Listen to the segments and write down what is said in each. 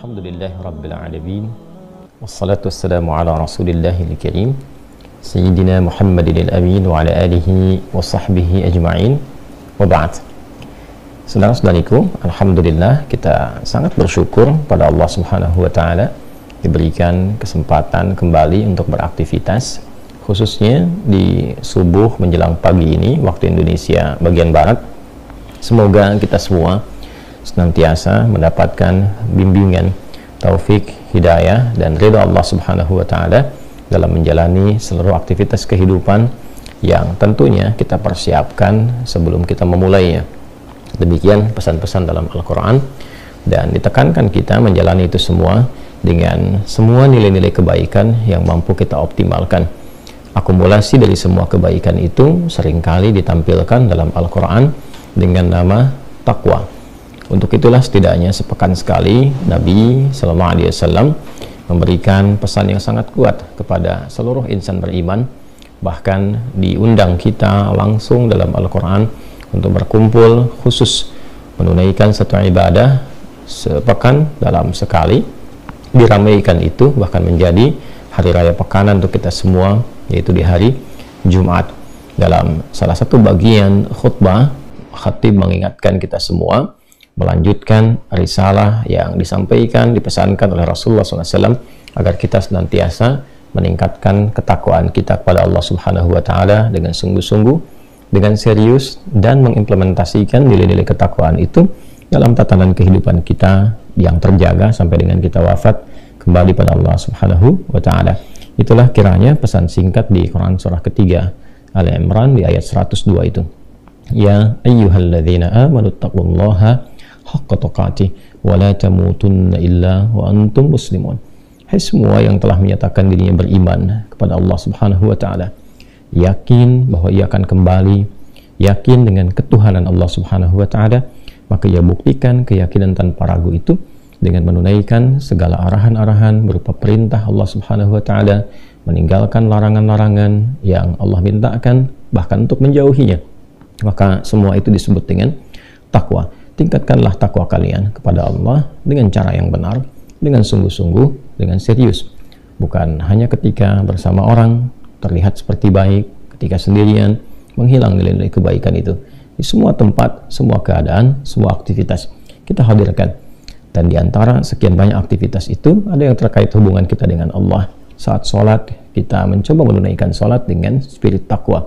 Alhamdulillahi Rabbil Alamin. Wassalatu wassalamu ala Rasulillahil Karim Sayyidina Muhammadin al-Amin wa ala alihi wa sahbihi ajma'in. Wa ba'd. Saudara-saudariku, Alhamdulillah kita sangat bersyukur pada Allah Subhanahu wa ta'ala diberikan kesempatan kembali untuk beraktivitas, khususnya di subuh menjelang pagi ini waktu Indonesia bagian Barat. Semoga kita semua senantiasa mendapatkan bimbingan, taufik, hidayah, dan ridha Allah Subhanahu wa ta'ala dalam menjalani seluruh aktivitas kehidupan yang tentunya kita persiapkan sebelum kita memulainya. Demikian pesan-pesan dalam Al-Quran, dan ditekankan kita menjalani itu semua dengan semua nilai-nilai kebaikan yang mampu kita optimalkan. Akumulasi dari semua kebaikan itu seringkali ditampilkan dalam Al-Quran dengan nama taqwa. Untuk itulah setidaknya sepekan sekali Nabi Sallallahu Alaihi Wasallam memberikan pesan yang sangat kuat kepada seluruh insan beriman. Bahkan diundang kita langsung dalam Al-Quran untuk berkumpul khusus menunaikan satu ibadah sepekan dalam sekali, diramaikan itu bahkan menjadi hari raya pekanan untuk kita semua, yaitu di hari Jumat. Dalam salah satu bagian khutbah, khatib mengingatkan kita semua melanjutkan risalah yang disampaikan, dipesankan oleh Rasulullah SAW agar kita senantiasa meningkatkan ketakwaan kita kepada Allah Subhanahu wa ta'ala dengan sungguh-sungguh, dengan serius, dan mengimplementasikan nilai-nilai ketakwaan itu dalam tatanan kehidupan kita yang terjaga sampai dengan kita wafat kembali pada Allah Subhanahu wa ta'ala. Itulah kiranya pesan singkat di Quran surah ketiga Ali Imran di ayat 102 itu. Ya ayyuhalladzina amanu taqullaha haqqa tuqatih wa la tamutunna illa wa antum muslimun. Hai semua yang telah menyatakan dirinya beriman kepada Allah Subhanahu wa ta'ala, yakin bahwa ia akan kembali, yakin dengan ketuhanan Allah Subhanahu wa ta'ala, maka ia buktikan keyakinan tanpa ragu itu dengan menunaikan segala arahan-arahan berupa perintah Allah Subhanahu wa ta'ala, meninggalkan larangan-larangan yang Allah mintakan, bahkan untuk menjauhinya. Maka semua itu disebut dengan takwa. Tingkatkanlah takwa kalian kepada Allah dengan cara yang benar, dengan sungguh-sungguh, dengan serius. Bukan hanya ketika bersama orang terlihat seperti baik, ketika sendirian menghilang nilai-nilai kebaikan itu. Di semua tempat, semua keadaan, semua aktivitas kita hadirkan. Dan di antara sekian banyak aktivitas itu ada yang terkait hubungan kita dengan Allah. Saat sholat, kita mencoba menunaikan sholat dengan spirit takwa.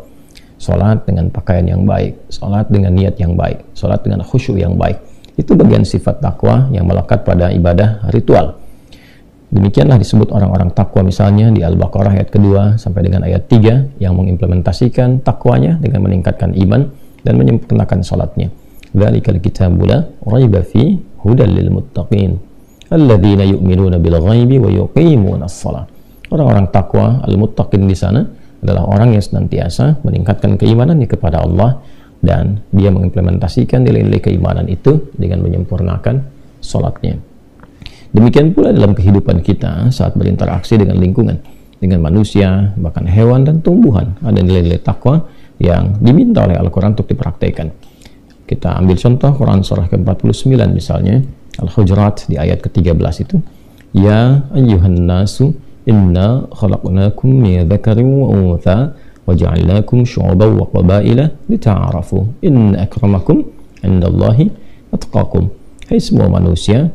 Sholat dengan pakaian yang baik, sholat dengan niat yang baik, sholat dengan khusyuk yang baik. Itu bagian sifat takwa yang melekat pada ibadah ritual. Demikianlah disebut orang-orang takwa misalnya di Al-Baqarah ayat kedua sampai dengan ayat 3 yang mengimplementasikan takwanya dengan meningkatkan iman dan menyempurnakan sholatnya. Dzalikal kitabu la raiba fi hudal lil muttaqin alladzina yu'minuna bil ghaibi wa yuqimunas shalah. Orang-orang takwa al-muttaqin di sana adalah orang yang senantiasa meningkatkan keimanannya kepada Allah dan dia mengimplementasikan nilai-nilai keimanan itu dengan menyempurnakan sholatnya. Demikian pula dalam kehidupan kita saat berinteraksi dengan lingkungan, dengan manusia, bahkan hewan dan tumbuhan. Ada nilai-nilai takwa yang diminta oleh Al-Quran untuk dipraktekkan. Kita ambil contoh Quran surah ke-49 misalnya, Al-Hujurat di ayat ke-13 itu. Ya ayyuhan nasu inna khalaqnakum min dzakarin wa untha wa ja'alnakum syu'uban wa qabaila lita'arafu inna akramakum 'indallahi atqakum. Hai semua manusia,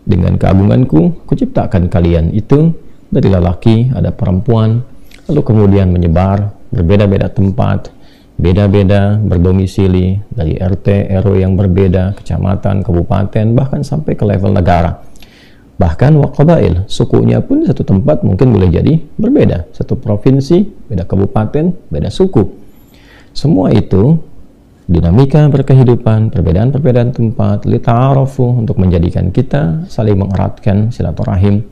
dengan keagunganku kuciptakan kalian itu dari lelaki ada perempuan, lalu kemudian menyebar berbeda-beda tempat, beda-beda berdomisili dari RT RW yang berbeda, kecamatan, kabupaten, bahkan sampai ke level negara. Bahkan waqabail, sukunya pun satu tempat mungkin boleh jadi berbeda, satu provinsi, beda kabupaten, beda suku. Semua itu dinamika berkehidupan, perbedaan-perbedaan tempat, lita'arafu, untuk menjadikan kita saling mengeratkan silaturahim,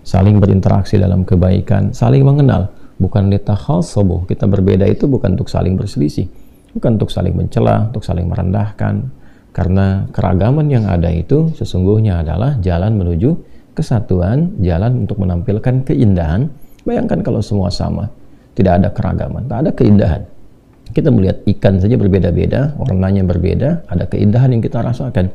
saling berinteraksi dalam kebaikan, saling mengenal. Bukan litakhasabu, kita berbeda itu bukan untuk saling berselisih, bukan untuk saling mencela, untuk saling merendahkan. Karena keragaman yang ada itu sesungguhnya adalah jalan menuju kesatuan, jalan untuk menampilkan keindahan. Bayangkan kalau semua sama, tidak ada keragaman, tak ada keindahan. Kita melihat ikan saja berbeda-beda, warnanya berbeda, ada keindahan yang kita rasakan.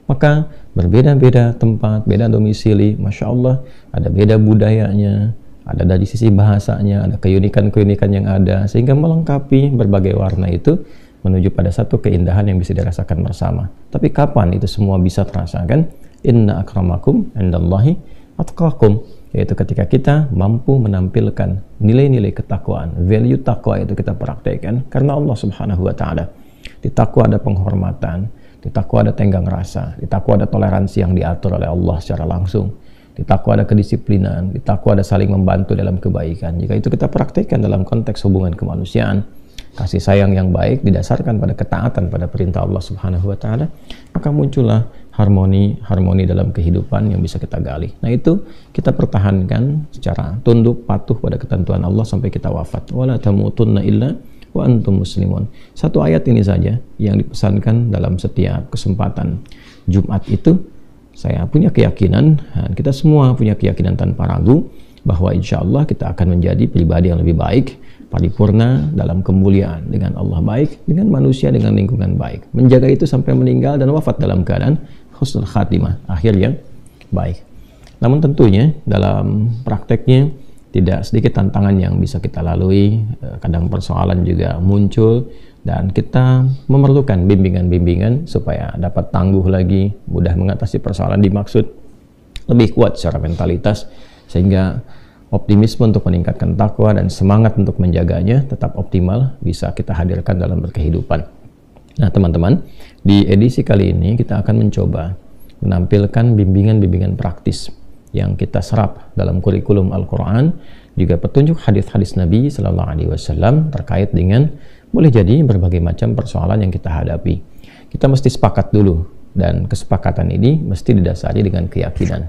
Maka berbeda-beda tempat, beda domisili, Masya Allah, ada beda budayanya, ada dari sisi bahasanya, ada keunikan-keunikan yang ada, sehingga melengkapi berbagai warna itu menuju pada satu keindahan yang bisa dirasakan bersama. Tapi kapan itu semua bisa terasakan? Inna akramakum indallahi atqakum, yaitu ketika kita mampu menampilkan nilai-nilai ketakwaan, value takwa itu kita praktekkan karena Allah Subhanahu wa taala. Di takwa ada penghormatan, di takwa ada tenggang rasa, di takwa ada toleransi yang diatur oleh Allah secara langsung, di takwa ada kedisiplinan, di takwa ada saling membantu dalam kebaikan. Jika itu kita praktekkan dalam konteks hubungan kemanusiaan, kasih sayang yang baik didasarkan pada ketaatan pada perintah Allah Subhanahu wa taala, maka muncullah harmoni dalam kehidupan yang bisa kita gali. Nah, itu kita pertahankan secara tunduk patuh pada ketentuan Allah sampai kita wafat. Wala tamutunna illa wa antum muslimun. Satu ayat ini saja yang dipesankan dalam setiap kesempatan Jumat itu. Saya punya keyakinan, dan kita semua punya keyakinan tanpa ragu bahwa insya Allah kita akan menjadi pribadi yang lebih baik, paripurna dalam kemuliaan, dengan Allah baik, dengan manusia, dengan lingkungan baik. Menjaga itu sampai meninggal dan wafat dalam keadaan husnul khatimah, akhir yang baik. Namun tentunya dalam prakteknya tidak sedikit tantangan yang bisa kita lalui, kadang persoalan juga muncul, dan kita memerlukan bimbingan-bimbingan supaya dapat tangguh lagi, mudah mengatasi persoalan dimaksud, lebih kuat secara mentalitas, sehingga optimisme untuk meningkatkan takwa dan semangat untuk menjaganya tetap optimal bisa kita hadirkan dalam berkehidupan. Nah teman-teman, di edisi kali ini kita akan mencoba menampilkan bimbingan-bimbingan praktis yang kita serap dalam kurikulum Al-Quran, juga petunjuk hadis-hadis Nabi Sallallahu Alaihi Wasallam terkait dengan boleh jadi berbagai macam persoalan yang kita hadapi. Kita mesti sepakat dulu, dan kesepakatan ini mesti didasari dengan keyakinan.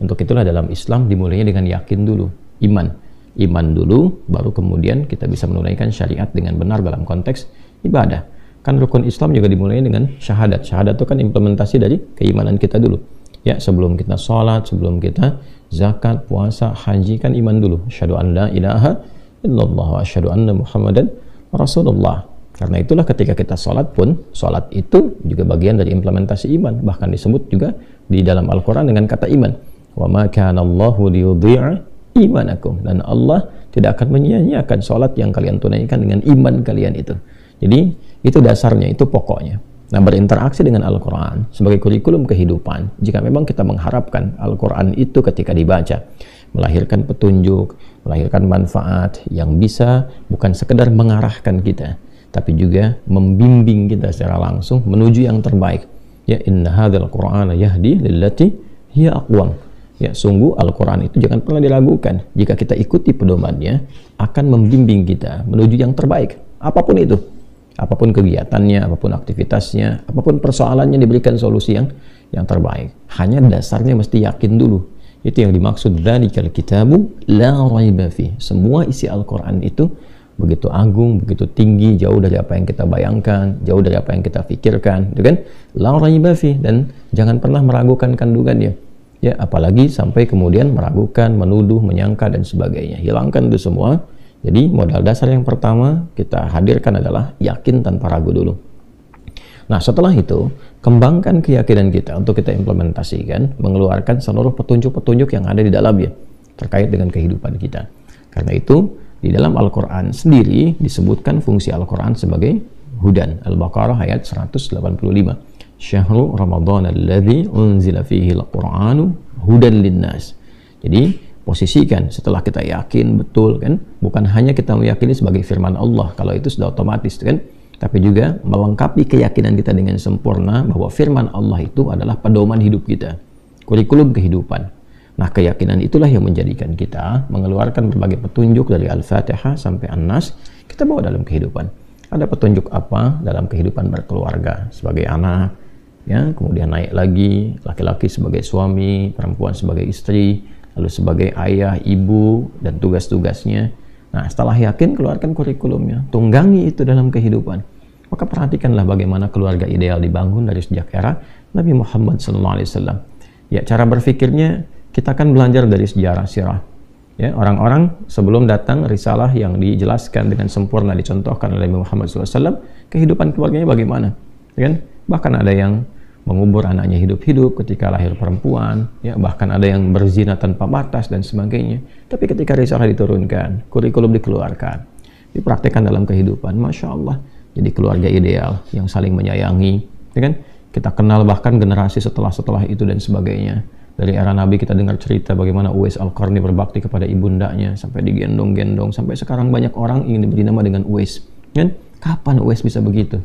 Untuk itulah dalam Islam dimulainya dengan yakin dulu, iman dulu, baru kemudian kita bisa menunaikan syariat dengan benar dalam konteks ibadah. Kan rukun Islam juga dimulai dengan syahadat. Syahadat itu kan implementasi dari keimanan kita dulu. Ya, sebelum kita sholat, sebelum kita zakat, puasa, haji, kan iman dulu. Asyhadu an la ilaha illallah wa asyhadu anna Muhammadan Rasulullah. Karena itulah ketika kita sholat pun, sholat itu juga bagian dari implementasi iman. Bahkan disebut juga di dalam Al-Quran dengan kata iman. Wa ma kana Allahu liyudhi'a imanakum. Dan Allah tidak akan menyia-nyiakan sholat yang kalian tunaikan dengan iman kalian itu. Jadi itu dasarnya, itu pokoknya. Nah, berinteraksi dengan Al-Quran sebagai kurikulum kehidupan, jika memang kita mengharapkan Al-Quran itu ketika dibaca melahirkan petunjuk, melahirkan manfaat yang bisa bukan sekedar mengarahkan kita, tapi juga membimbing kita secara langsung menuju yang terbaik. Ya, inna hadzal Qur'ana yahdi lillati hiya aqwam. Ya, sungguh Al-Quran itu jangan pernah diragukan. Jika kita ikuti pedomannya, akan membimbing kita menuju yang terbaik. Apapun itu. Apapun kegiatannya, apapun aktivitasnya, apapun persoalannya, diberikan solusi yang terbaik. Hanya dasarnya mesti yakin dulu. Itu yang dimaksud dzalikal kitabu la raiba fi. Semua isi Al-Quran itu begitu agung, begitu tinggi, jauh dari apa yang kita bayangkan, jauh dari apa yang kita pikirkan, gitu kan? La raiba fi, dan jangan pernah meragukan kandungannya. Ya, apalagi sampai kemudian meragukan, menuduh, menyangka dan sebagainya. Hilangkan itu semua. Jadi modal dasar yang pertama kita hadirkan adalah yakin tanpa ragu dulu. Nah, setelah itu kembangkan keyakinan kita untuk kita implementasikan, mengeluarkan seluruh petunjuk-petunjuk yang ada di dalamnya terkait dengan kehidupan kita. Karena itu di dalam Al-Quran sendiri disebutkan fungsi Al-Quran sebagai hudan. Al-Baqarah ayat 185. Syahrul Ramadan alladzi unzila fihi al-Qur'anu hudan linnas. Jadi posisikan setelah kita yakin betul, kan, bukan hanya kita meyakini sebagai firman Allah, kalau itu sudah otomatis, kan, tapi juga melengkapi keyakinan kita dengan sempurna bahwa firman Allah itu adalah pedoman hidup kita, kurikulum kehidupan. Nah, keyakinan itulah yang menjadikan kita mengeluarkan berbagai petunjuk dari Al-Fatihah sampai An-Nas, kita bawa dalam kehidupan. Ada petunjuk apa dalam kehidupan berkeluarga sebagai anak, ya, kemudian naik lagi laki-laki sebagai suami, perempuan sebagai istri, lalu sebagai ayah, ibu, dan tugas-tugasnya. Nah, setelah yakin, keluarkan kurikulumnya, tunggangi itu dalam kehidupan. Maka perhatikanlah bagaimana keluarga ideal dibangun dari sejak era Nabi Muhammad SAW. Ya, cara berpikirnya kita akan belajar dari sejarah sirah. Ya, orang-orang sebelum datang risalah yang dijelaskan dengan sempurna dicontohkan oleh Nabi Muhammad SAW, kehidupan keluarganya bagaimana? Ya kan? Bahkan ada yang mengubur anaknya hidup-hidup ketika lahir perempuan, ya bahkan ada yang berzina tanpa batas dan sebagainya. Tapi ketika risalah diturunkan, kurikulum dikeluarkan, dipraktekkan dalam kehidupan, Masya Allah, jadi keluarga ideal yang saling menyayangi, ya kan? Kita kenal bahkan generasi setelah itu dan sebagainya. Dari era Nabi kita dengar cerita bagaimana Uwais Al-Qarni berbakti kepada ibundanya sampai digendong-gendong, sampai sekarang banyak orang ingin diberi nama dengan Uwais, kan? Kapan Uwais bisa begitu?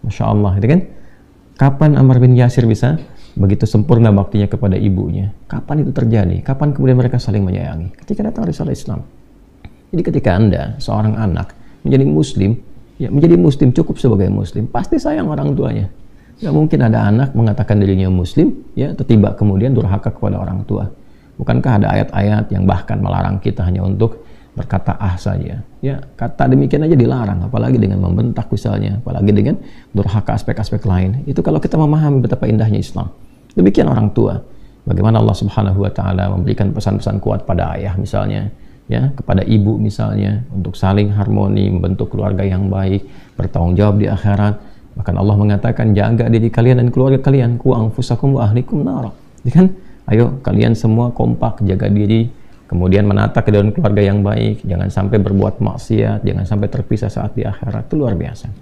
Masya Allah, itu kan? Kapan Ammar bin Yasir bisa begitu sempurna baktinya kepada ibunya? Kapan itu terjadi? Kapan kemudian mereka saling menyayangi? Ketika datang risalah Islam. Jadi ketika Anda, seorang anak, menjadi muslim, ya menjadi muslim cukup sebagai muslim, pasti sayang orang tuanya. Nggak mungkin ada anak mengatakan dirinya muslim, ya tiba kemudian durhaka kepada orang tua. Bukankah ada ayat-ayat yang bahkan melarang kita hanya untuk berkata saja? Ya, kata demikian aja dilarang, apalagi dengan membentak misalnya, apalagi dengan durhaka aspek-aspek lain. Itu kalau kita memahami betapa indahnya Islam. Demikian orang tua. Bagaimana Allah Subhanahu wa taala memberikan pesan-pesan kuat pada ayah misalnya, ya, kepada ibu misalnya, untuk saling harmoni, membentuk keluarga yang baik, bertanggung jawab di akhirat. Bahkan Allah mengatakan, jaga diri kalian dan keluarga kalian, ku anfusakum wa ahlikum nara. Kan? Ayo kalian semua kompak jaga diri, kemudian menata ke dalam keluarga yang baik, jangan sampai berbuat maksiat, jangan sampai terpisah saat di akhirat. Itu luar biasa.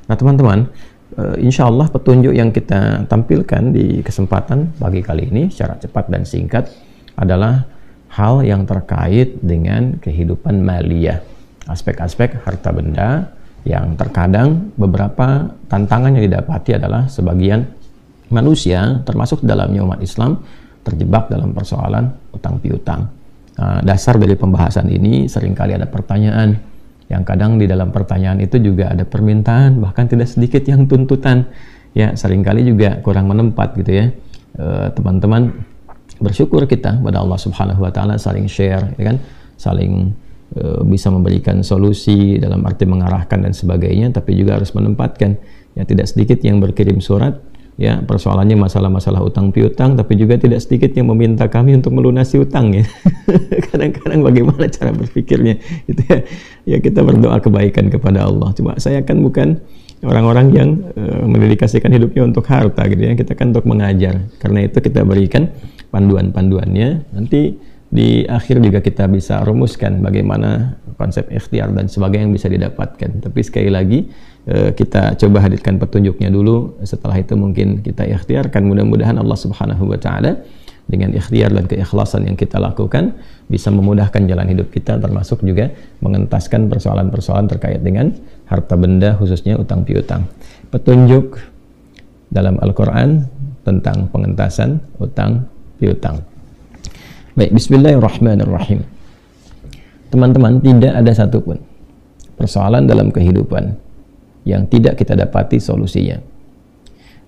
Nah teman-teman, insya Allah petunjuk yang kita tampilkan di kesempatan pagi kali ini secara cepat dan singkat adalah hal yang terkait dengan kehidupan maliyah, aspek-aspek harta benda, yang terkadang beberapa tantangan yang didapati adalah sebagian manusia, termasuk dalamnya umat Islam, terjebak dalam persoalan utang piutang. Dasar dari pembahasan ini seringkali ada pertanyaan, yang kadang di dalam pertanyaan itu juga ada permintaan, bahkan tidak sedikit yang tuntutan. Ya, seringkali juga kurang menempat gitu ya. Teman-teman, bersyukur kita pada Allah Subhanahu wa taala, saling share, ya kan? Saling bisa memberikan solusi dalam arti mengarahkan dan sebagainya, tapi juga harus menempatkan. Ya, tidak sedikit yang berkirim surat, ya persoalannya masalah-masalah utang piutang, tapi juga tidak sedikit yang meminta kami untuk melunasi utang, ya. Kadang-kadang bagaimana cara berpikirnya gitu ya. Ya kita berdoa kebaikan kepada Allah. Cuma saya kan bukan orang-orang yang mendedikasikan hidupnya untuk harta gitu ya. Kita kan untuk mengajar. Karena itu kita berikan panduan-panduannya. Nanti di akhir juga kita bisa rumuskan bagaimana konsep ikhtiar dan sebagainya yang bisa didapatkan. Tapi sekali lagi kita coba hadirkan petunjuknya dulu, setelah itu mungkin kita ikhtiarkan. Mudah-mudahan Allah Subhanahu wa taala dengan ikhtiar dan keikhlasan yang kita lakukan bisa memudahkan jalan hidup kita, termasuk juga mengentaskan persoalan-persoalan terkait dengan harta benda, khususnya utang piutang. Petunjuk dalam Al-Quran tentang pengentasan utang piutang. Baik, bismillahirrahmanirrahim. Teman-teman, tidak ada satupun persoalan dalam kehidupan yang tidak kita dapati solusinya.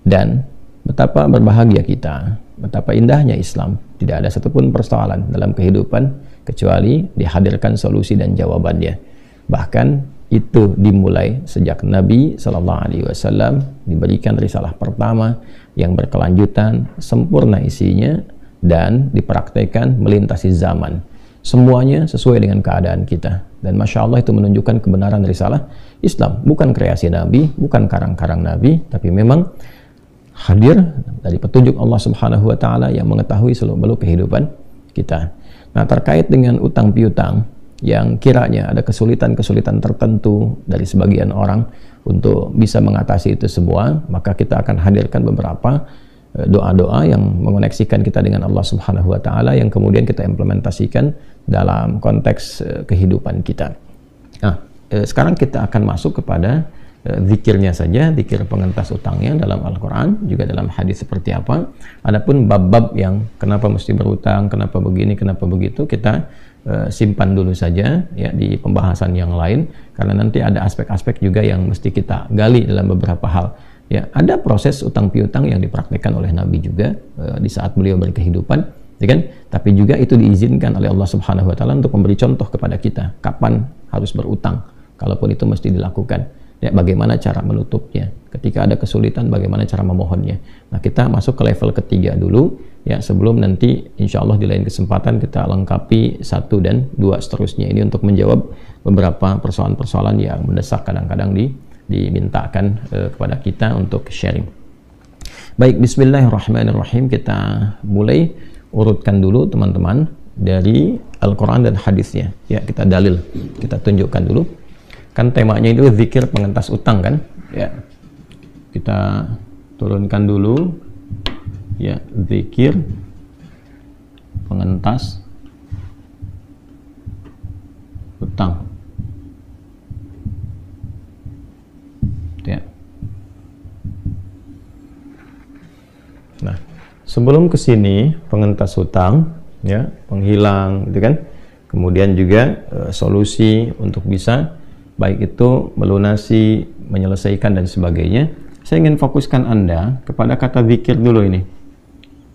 Dan betapa berbahagia kita, betapa indahnya Islam. Tidak ada satupun persoalan dalam kehidupan kecuali dihadirkan solusi dan jawabannya. Bahkan itu dimulai sejak Nabi SAW diberikan risalah pertama yang berkelanjutan, sempurna isinya, dan dipraktekkan melintasi zaman. Semuanya sesuai dengan keadaan kita. Dan Masya Allah itu menunjukkan kebenaran risalah Islam. Bukan kreasi Nabi, bukan karang-karang Nabi, tapi memang hadir dari petunjuk Allah Subhanahu wa taala yang mengetahui seluruh kehidupan kita. Nah, terkait dengan utang piutang yang kiranya ada kesulitan-kesulitan tertentu dari sebagian orang untuk bisa mengatasi itu semua, maka kita akan hadirkan beberapa doa-doa yang mengoneksikan kita dengan Allah Subhanahu wa taala yang kemudian kita implementasikan dalam konteks kehidupan kita. Nah, sekarang kita akan masuk kepada zikirnya saja, zikir pengentas utangnya dalam Al-Quran, juga dalam hadis seperti apa. Adapun bab-bab yang kenapa mesti berutang, kenapa begini, kenapa begitu, kita simpan dulu saja ya di pembahasan yang lain, karena nanti ada aspek-aspek juga yang mesti kita gali dalam beberapa hal. Ya, ada proses utang piutang yang dipraktikkan oleh Nabi juga di saat beliau berkehidupan, ya kan? Tapi juga itu diizinkan oleh Allah Subhanahu wa taala untuk memberi contoh kepada kita kapan harus berutang, kalaupun itu mesti dilakukan. Ya, bagaimana cara menutupnya? Ketika ada kesulitan, bagaimana cara memohonnya? Nah, kita masuk ke level ketiga dulu, ya, sebelum nanti insya Allah di lain kesempatan kita lengkapi 1 dan 2 seterusnya. Ini untuk menjawab beberapa persoalan-persoalan yang mendesak kadang-kadang dimintakan kepada kita untuk sharing. Baik, bismillahirrahmanirrahim. Kita mulai urutkan dulu teman-teman dari Al-Quran dan hadisnya. Ya, kita dalil, kita tunjukkan dulu. Kan temanya itu zikir pengentas utang kan? Ya, kita turunkan dulu. Ya, zikir pengentas utang. Ya. Nah, sebelum ke sini pengentas hutang, ya, penghilang, gitu kan. Kemudian juga solusi untuk bisa baik itu melunasi, menyelesaikan dan sebagainya. Saya ingin fokuskan Anda kepada kata zikir dulu ini.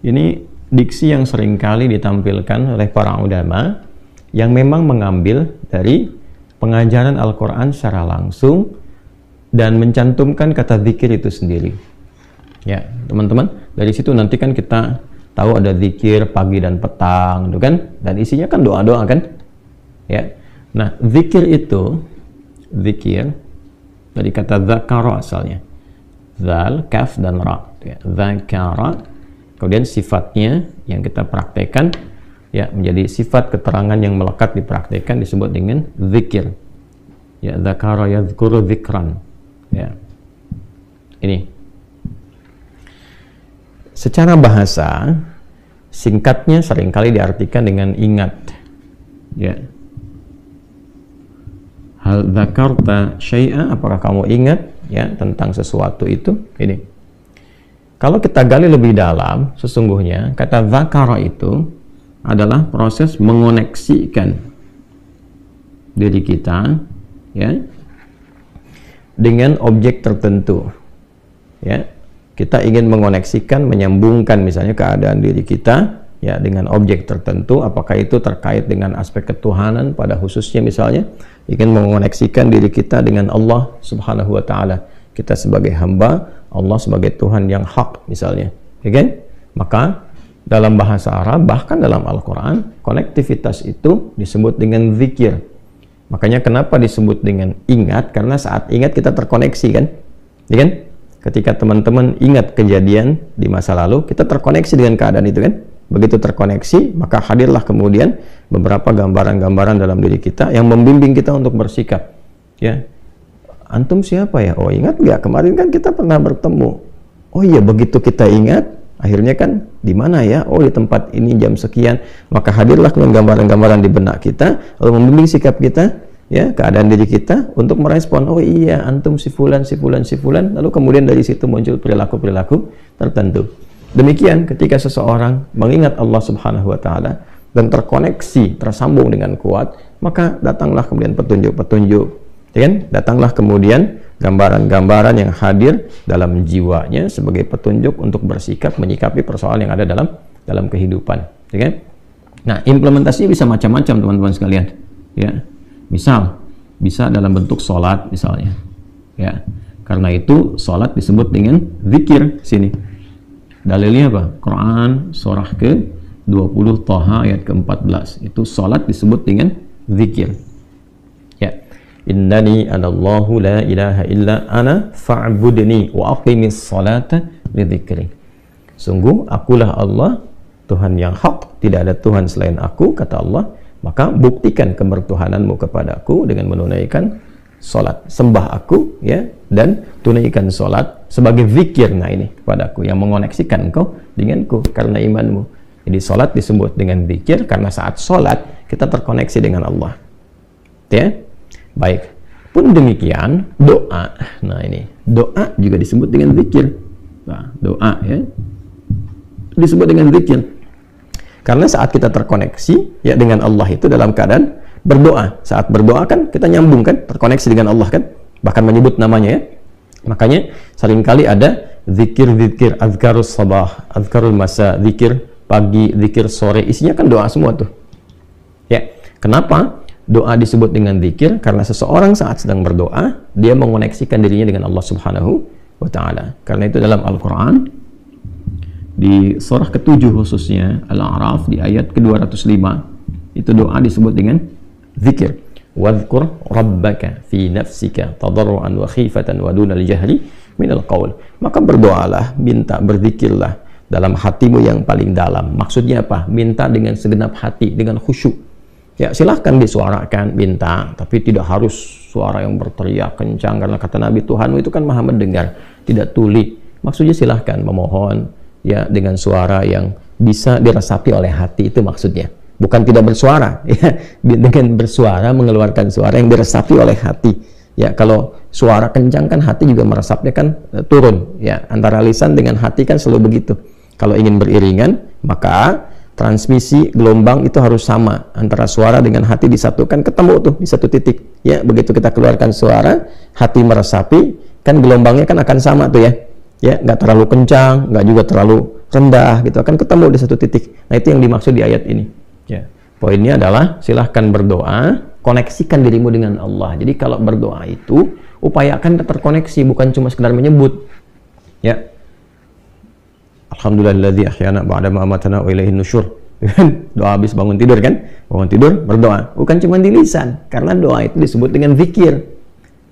Ini diksi yang seringkali ditampilkan oleh para ulama yang memang mengambil dari pengajaran Al-Quran secara langsung dan mencantumkan kata zikir itu sendiri. Ya, teman-teman, dari situ nanti kan kita tahu ada zikir pagi dan petang, gitu kan? Dan isinya kan doa-doa kan? Ya. Nah, zikir itu, zikir dari kata zakara asalnya. Zal, kaf dan ra. Ya, zakara. Kemudian sifatnya yang kita praktekkan, ya, menjadi sifat keterangan yang melekat dipraktekkan disebut dengan zikir. Ya, zakara yadhkuru zikran. Ya. Ini. Secara bahasa, singkatnya seringkali diartikan dengan ingat. Ya. Hal dzakarta syai'a, apakah kamu ingat ya tentang sesuatu itu? Ini. Kalau kita gali lebih dalam, sesungguhnya kata dzakara itu adalah proses mengoneksikan diri kita ya dengan objek tertentu. Ya. Kita ingin mengoneksikan, menyambungkan misalnya keadaan diri kita ya dengan objek tertentu, apakah itu terkait dengan aspek ketuhanan pada khususnya misalnya, ingin mengoneksikan diri kita dengan Allah Subhanahu wa taala. Kita sebagai hamba, Allah sebagai Tuhan yang hak misalnya. Ya kan? Maka dalam bahasa Arab bahkan dalam Al-Qur'an, konektivitas itu disebut dengan zikir. Makanya kenapa disebut dengan ingat? Karena saat ingat kita terkoneksi kan? Ya kan? Ketika teman-teman ingat kejadian di masa lalu, kita terkoneksi dengan keadaan itu kan? Begitu terkoneksi, maka hadirlah kemudian beberapa gambaran-gambaran dalam diri kita yang membimbing kita untuk bersikap. Ya, antum siapa ya? Oh, ingat nggak? Kemarin kan kita pernah bertemu. Oh iya, begitu kita ingat, akhirnya kan di mana ya? Oh, di tempat ini jam sekian. Maka hadirlah kemudian gambaran-gambaran di benak kita, lalu membimbing sikap kita. Ya, keadaan diri kita untuk merespon, oh iya antum si fulan, lalu kemudian dari situ muncul perilaku-perilaku tertentu. Demikian ketika seseorang mengingat Allah Subhanahu wa taala dan terkoneksi, tersambung dengan kuat, maka datanglah kemudian petunjuk-petunjuk, ya kan? Datanglah kemudian gambaran-gambaran yang hadir dalam jiwanya sebagai petunjuk untuk bersikap menyikapi persoalan yang ada dalam kehidupan, ya kan? Nah, implementasinya bisa macam-macam teman-teman sekalian, ya. Misal, bisa dalam bentuk sholat misalnya, ya. Karena itu sholat disebut dengan zikir sini. Dalilnya apa? Quran surah ke-20 Thaha ayat ke-14. Itu sholat disebut dengan zikir. Ya. Innani anallahu la ilaha illa ana fa'budni wa aqimis sholata li dzikri. Sungguh akulah Allah, Tuhan yang hak, tidak ada Tuhan selain aku, kata Allah. Maka buktikan kebertuhananmu kepadaku dengan menunaikan sholat, sembah aku ya, dan tunaikan sholat sebagai zikir. Nah ini kepadaku yang mengoneksikan engkau denganku karena imanmu. Jadi sholat disebut dengan zikir karena saat sholat kita terkoneksi dengan Allah. Ya, baik. Pun demikian doa. Nah ini doa juga disebut dengan zikir. Nah, doa ya disebut dengan zikir. Karena saat kita terkoneksi ya dengan Allah itu dalam keadaan berdoa. Saat berdoa kan kita nyambung kan, terkoneksi dengan Allah kan, bahkan menyebut namanya ya. Makanya seringkali ada zikir-zikir, azkarus sabah, azkarul masa, zikir pagi, zikir sore, isinya kan doa semua tuh. Ya, kenapa doa disebut dengan zikir? Karena seseorang saat sedang berdoa, dia mengoneksikan dirinya dengan Allah Subhanahu wa taala. Karena itu dalam Al-Qur'an di surah ke-7 khususnya Al-A'raf di ayat ke-205 itu doa disebut dengan zikir. Wadhkur rabbaka fi nafsika tadarruan wa khifatan wa dunal jahri minal qaul. Maka berdoalah, minta, berzikirlah dalam hatimu yang paling dalam. Maksudnya apa? Minta dengan segenap hati, dengan khusyuk. Ya, silahkan disuarakan, minta, tapi tidak harus suara yang berteriak kencang, karena kata Nabi, Tuhanmu itu kan maha mendengar, tidak tuli. Maksudnya silahkan memohon, ya, dengan suara yang bisa diresapi oleh hati, itu maksudnya. Bukan tidak bersuara, ya, dengan bersuara, mengeluarkan suara yang diresapi oleh hati. Ya, kalau suara kencang kan hati juga meresapnya kan turun. Ya, antara lisan dengan hati kan selalu begitu. Kalau ingin beriringan, maka transmisi gelombang itu harus sama, antara suara dengan hati disatukan, ketemu tuh di satu titik. Ya, begitu kita keluarkan suara, hati meresapi, kan gelombangnya kan akan sama tuh ya. Ya, nggak terlalu kencang, nggak juga terlalu rendah gitu, akan ketemu di satu titik. Nah, itu yang dimaksud di ayat ini. Ya, poinnya adalah silahkan berdoa, koneksikan dirimu dengan Allah. Jadi kalau berdoa itu upayakan terkoneksi, bukan cuma sekedar menyebut. Ya, Alhamdulillahilladzi ahyana ba'da ma amatana wa ilaihin nusyur. Doa habis bangun tidur kan? Bangun tidur berdoa. Bukan cuma di lisan, karena doa itu disebut dengan zikir.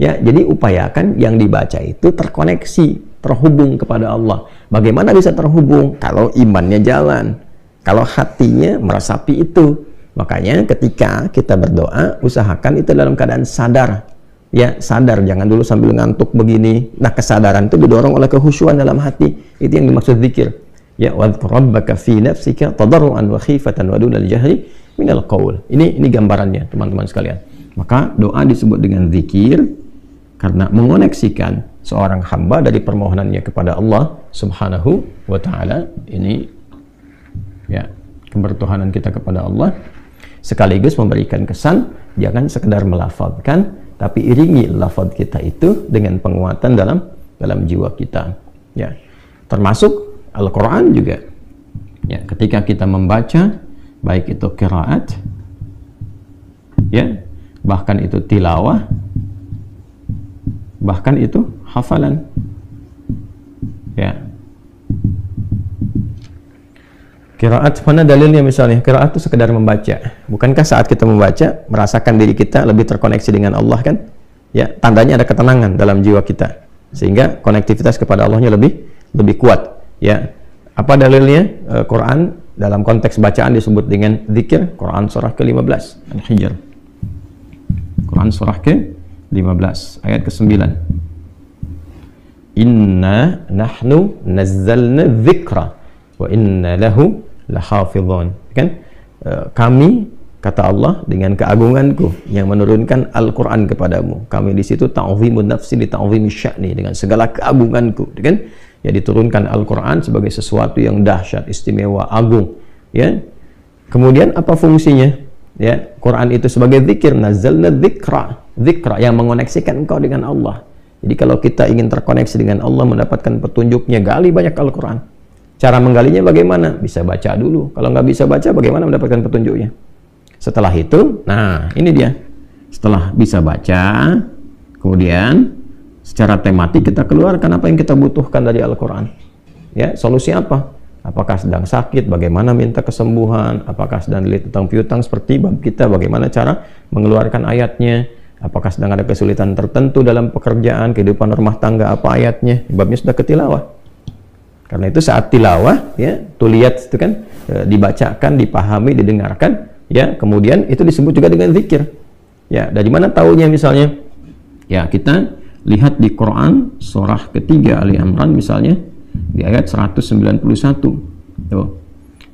Ya, jadi upayakan yang dibaca itu terkoneksi, terhubung kepada Allah. Bagaimana bisa terhubung? Kalau imannya jalan, kalau hatinya meresapi itu. Makanya ketika kita berdoa, usahakan itu dalam keadaan sadar. Ya, sadar, jangan dulu sambil ngantuk begini. Nah, kesadaran itu didorong oleh kehusyuan dalam hati. Itu yang dimaksud zikir. Ya, wadhkur rabbaka fi nafsika tadarruan wa khifatan wa dunal jahri minal qaul. Ini gambarannya, teman-teman sekalian. Maka doa disebut dengan zikir karena mengoneksikan seorang hamba dari permohonannya kepada Allah Subhanahu wa taala. Ini ya, kebertuhanan kita kepada Allah, sekaligus memberikan kesan jangan sekedar melafazkan, tapi iringi lafaz kita itu dengan penguatan dalam jiwa kita. Ya, termasuk Al-Quran juga. Ya, ketika kita membaca, baik itu qiraat, ya, bahkan itu tilawah, bahkan itu hafalan. Ya, qiraat, mana dalilnya misalnya? Qiraat itu sekedar membaca. Bukankah saat kita membaca, merasakan diri kita lebih terkoneksi dengan Allah kan? Ya, tandanya ada ketenangan dalam jiwa kita, sehingga konektivitas kepada Allahnya lebih kuat. Ya, apa dalilnya? Quran dalam konteks bacaan disebut dengan zikir. Quran surah ke-15 Al-Hijr. Quran surah ke-15 ayat ke-9. Inna nahnu nazzalna dzikra wa inna lahu lahafizun. Kan? Kami, kata Allah, dengan keagunganku yang menurunkan Al-Quran kepadamu. Kami di situ ta'zimun nafsi li ta'zimi sya'ni, dengan segala keagunganku, kan? Ya, diturunkan Al-Quran sebagai sesuatu yang dahsyat, istimewa, agung. Ya. Kemudian apa fungsinya? Ya, Quran itu sebagai zikir, nazzalna dzikra, zikra yang mengoneksikan engkau dengan Allah. Jadi kalau kita ingin terkoneksi dengan Allah, mendapatkan petunjuknya, gali banyak Al-Quran. Cara menggalinya bagaimana? Bisa baca dulu. Kalau nggak bisa baca, bagaimana mendapatkan petunjuknya? Setelah itu, nah ini dia. Setelah bisa baca, kemudian secara tematik kita keluarkan apa yang kita butuhkan dari Al-Quran. Ya, solusi apa? Apakah sedang sakit, bagaimana minta kesembuhan? Apakah sedang dilihat tentang piutang seperti bab kita, bagaimana cara mengeluarkan ayatnya? Apakah sedang ada kesulitan tertentu dalam pekerjaan, kehidupan rumah tangga, apa ayatnya? Babnya sudah ketilawah. Karena itu saat tilawah, ya, tuliyat itu kan dibacakan, dipahami, didengarkan, ya, kemudian itu disebut juga dengan zikir. Ya, dari mana taunya misalnya? Ya, kita lihat di Quran surah ketiga Ali Imran misalnya di ayat 191. Tuh.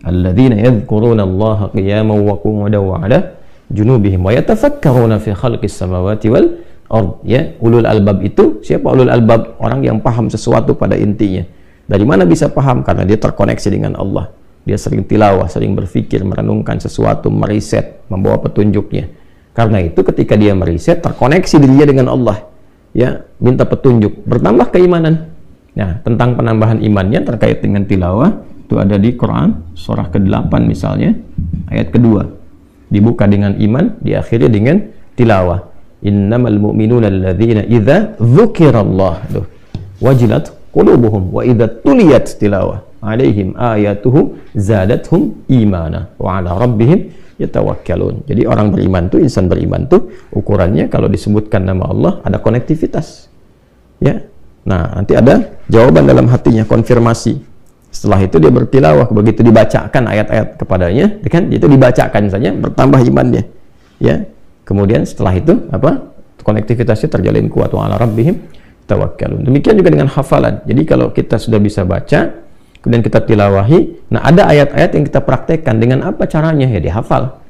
Alladzina yadhkuruna Allaha qiyaman wa qu'udan wa 'ala junubihim wa yatafakkaruna fi khalqis samawati wal ard. Ya, ulul albab itu siapa ulul albab? Orang yang paham sesuatu pada intinya. Dari mana bisa paham? Karena dia terkoneksi dengan Allah. Dia sering tilawah, sering berpikir, merenungkan sesuatu, meriset, membawa petunjuknya. Karena itu ketika dia meriset, terkoneksi dirinya dengan Allah. Ya, minta petunjuk, bertambah keimanan. Nah, tentang penambahan imannya terkait dengan tilawah itu ada di Quran surah ke-8 misalnya ayat kedua. Dibuka dengan iman, diakhiri dengan tilawah. Innamal mu'minuna alladzina idza dzukirallah wajilat qulubuhum wa idza tuliyat tilawah alaihim ayatuhu zadathum imana wa ala rabbihim yatawakkalun. Jadi orang beriman tuh, insan beriman tuh ukurannya kalau disebutkan nama Allah ada konektivitas. Ya. Nah, nanti ada jawaban dalam hatinya, konfirmasi. Setelah itu dia bertilawah, begitu dibacakan ayat-ayat kepadanya, kan itu dibacakan saja bertambah imannya. Ya. Kemudian setelah itu apa? Konektivitasnya terjalin kuat, wa ala rabbihim tawakkalun. Demikian juga dengan hafalan. Jadi kalau kita sudah bisa baca, kemudian kita tilawahi, nah ada ayat-ayat yang kita praktekkan, dengan apa caranya? Ya dihafal.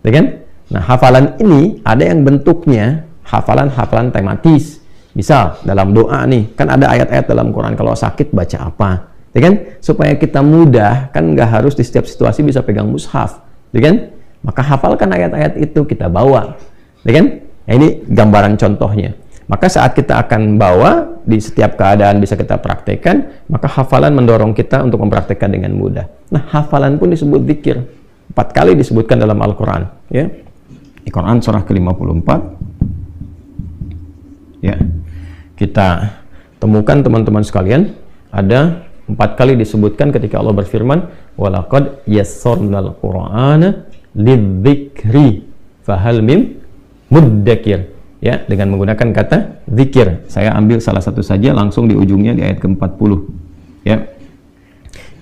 Ya kan? Nah, hafalan ini ada yang bentuknya hafalan-hafalan tematis. Misal dalam doa nih, kan ada ayat-ayat dalam Quran, kalau sakit baca apa, ya kan? Supaya kita mudah, kan nggak harus di setiap situasi bisa pegang mushaf, ya kan? Maka hafalkan ayat-ayat itu, kita bawa, ya kan? Nah, ini gambaran contohnya. Maka saat kita akan bawa, di setiap keadaan bisa kita praktekkan, maka hafalan mendorong kita untuk mempraktekkan dengan mudah. Nah, hafalan pun disebut zikir. 4 kali disebutkan dalam Al-Quran, ya. Di Quran surah ke-54, ya, kita temukan teman-teman sekalian, ada 4 kali disebutkan ketika Allah berfirman, walaqad yassarnal qur'ana lidzikri fahal mim muddakir, ya, dengan menggunakan kata zikir. Saya ambil salah satu saja langsung di ujungnya di ayat ke-40, ya.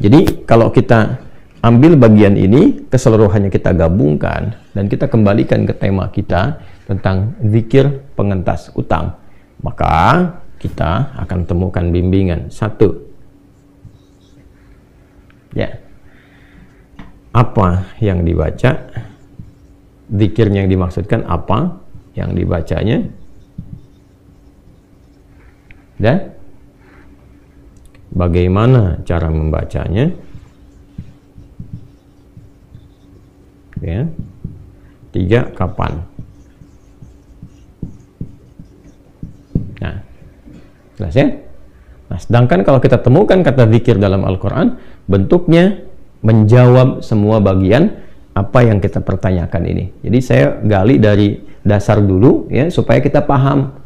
Jadi kalau kita ambil bagian ini, keseluruhannya kita gabungkan dan kita kembalikan ke tema kita tentang zikir pengentas utang, maka kita akan temukan bimbingan. 1, ya, apa yang dibaca, zikirnya yang dimaksudkan apa yang dibacanya, dan bagaimana cara membacanya, ya. 3, kapan. Nah, jelas ya? Nah, sedangkan kalau kita temukan kata zikir dalam Al-Quran, bentuknya menjawab semua bagian apa yang kita pertanyakan ini. Jadi saya gali dari dasar dulu, ya, supaya kita paham.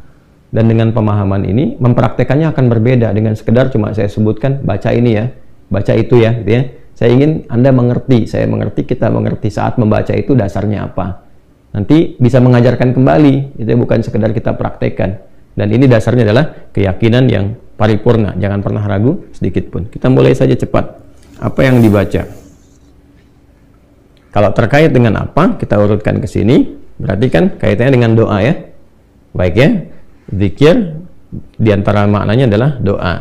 Dan dengan pemahaman ini, mempraktekannya akan berbeda dengan sekedar cuma saya sebutkan, baca ini ya, baca itu ya, gitu ya. Saya ingin Anda mengerti, saya mengerti, kita mengerti saat membaca itu dasarnya apa. Nanti bisa mengajarkan kembali, itu bukan sekedar kita praktekkan. Dan ini dasarnya adalah keyakinan yang paripurna, jangan pernah ragu sedikit pun. Kita mulai saja cepat. Apa yang dibaca? Kalau terkait dengan apa, kita urutkan ke sini, berarti kan kaitannya dengan doa ya. Baik ya, zikir diantara maknanya adalah doa.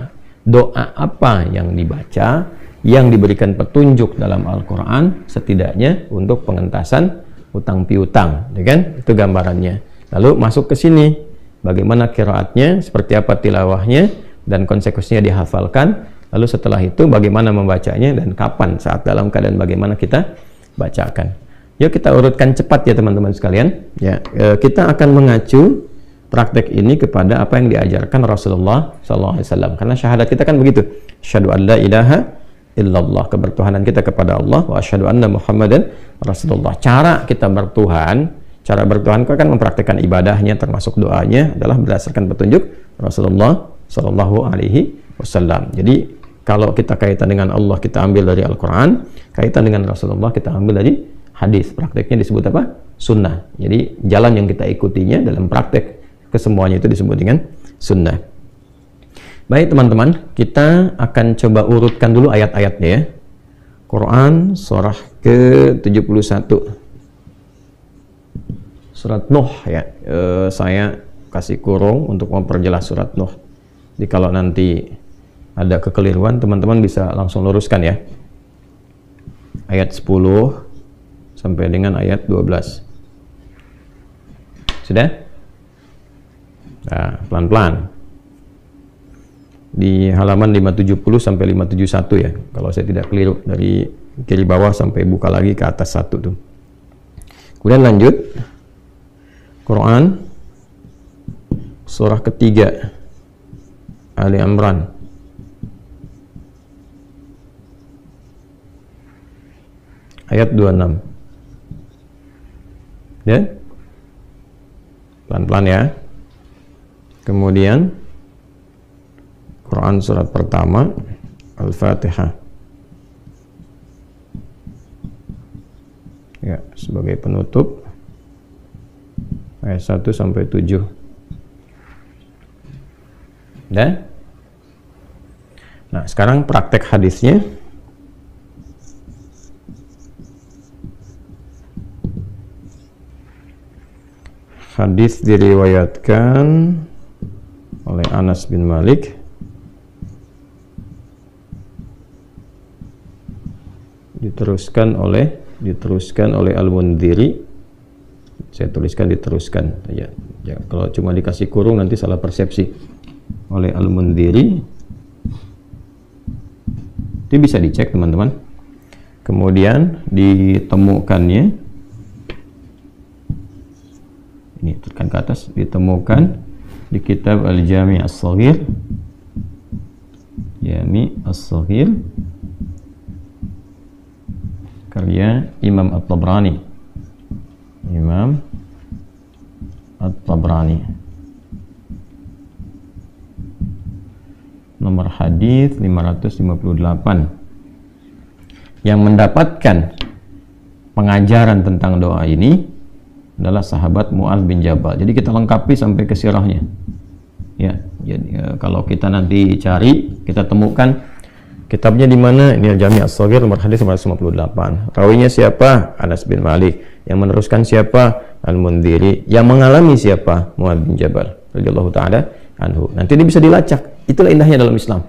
Doa apa yang dibaca, yang diberikan petunjuk dalam Al-Quran, setidaknya untuk pengentasan utang piutang, ya kan? Itu gambarannya. Lalu masuk ke sini, bagaimana qiraatnya, seperti apa tilawahnya, dan konsekuensinya dihafalkan. Lalu setelah itu bagaimana membacanya dan kapan, saat dalam keadaan bagaimana kita bacakan. Yuk kita urutkan cepat ya teman-teman sekalian. Ya, kita akan mengacu praktek ini kepada apa yang diajarkan Rasulullah SAW. Karena syahadat kita kan begitu. Asyhadu an la ilaha illallah, kebertuhanan kita kepada Allah, wa asyhadu anna Muhammadan Rasulullah. Cara kita bertuhan, cara bertuhan kan mempraktikkan ibadahnya termasuk doanya adalah berdasarkan petunjuk Rasulullah Shallallahu Alaihi Wasallam. Jadi kalau kita kaitan dengan Allah kita ambil dari Al-Quran, kaitan dengan Rasulullah kita ambil dari hadis. Prakteknya disebut apa? Sunnah. Jadi jalan yang kita ikutinya dalam praktek kesemuanya itu disebut dengan sunnah. Baik teman-teman, kita akan coba urutkan dulu ayat-ayatnya ya. Quran surah ke-71, surat Nuh ya. Saya kasih kurung untuk memperjelas surat Nuh. Jadi kalau nanti ada kekeliruan, teman-teman bisa langsung luruskan ya. Ayat 10 sampai dengan ayat 12. Sudah? Nah, pelan-pelan. Di halaman 570 sampai 571 ya, kalau saya tidak keliru, dari kiri bawah sampai buka lagi ke atas satu tuh. Kemudian lanjut, Quran surah ketiga, Ali Imran, ayat 26 ya, pelan-pelan ya. Kemudian Quran surat pertama Al-Fatihah ya, sebagai penutup ayat 1 sampai 7. Dan Nah, sekarang praktek hadisnya. Hadis diriwayatkan oleh Anas bin Malik diteruskan oleh Al-Mundhiri. Saya tuliskan diteruskan ya. Kalau cuma dikasih kurung nanti salah persepsi. Oleh Al-Mundhiri. Itu bisa dicek teman-teman. Kemudian ditemukannya, ini tekan ke atas, ditemukan di kitab Al-Jami' As-Shaghir, Jami' As-Shaghir karya Imam At-Tabrani. Imam At-Tabrani. Nomor hadis 558. Yang mendapatkan pengajaran tentang doa ini adalah sahabat Mu'adz bin Jabal. Jadi kita lengkapi sampai ke sirahnya. Ya, jadi kalau kita nanti cari, kita temukan kitabnya di mana? Ini Al-Jami' As-Shaghir nomor hadis 558. Rawinya siapa? Anas bin Malik. Yang meneruskan siapa? Al-Mundhiri. Yang mengalami siapa? Mu'adz bin Jabal radhiyallahu taala anhu. Nanti ini bisa dilacak. Itulah indahnya dalam Islam.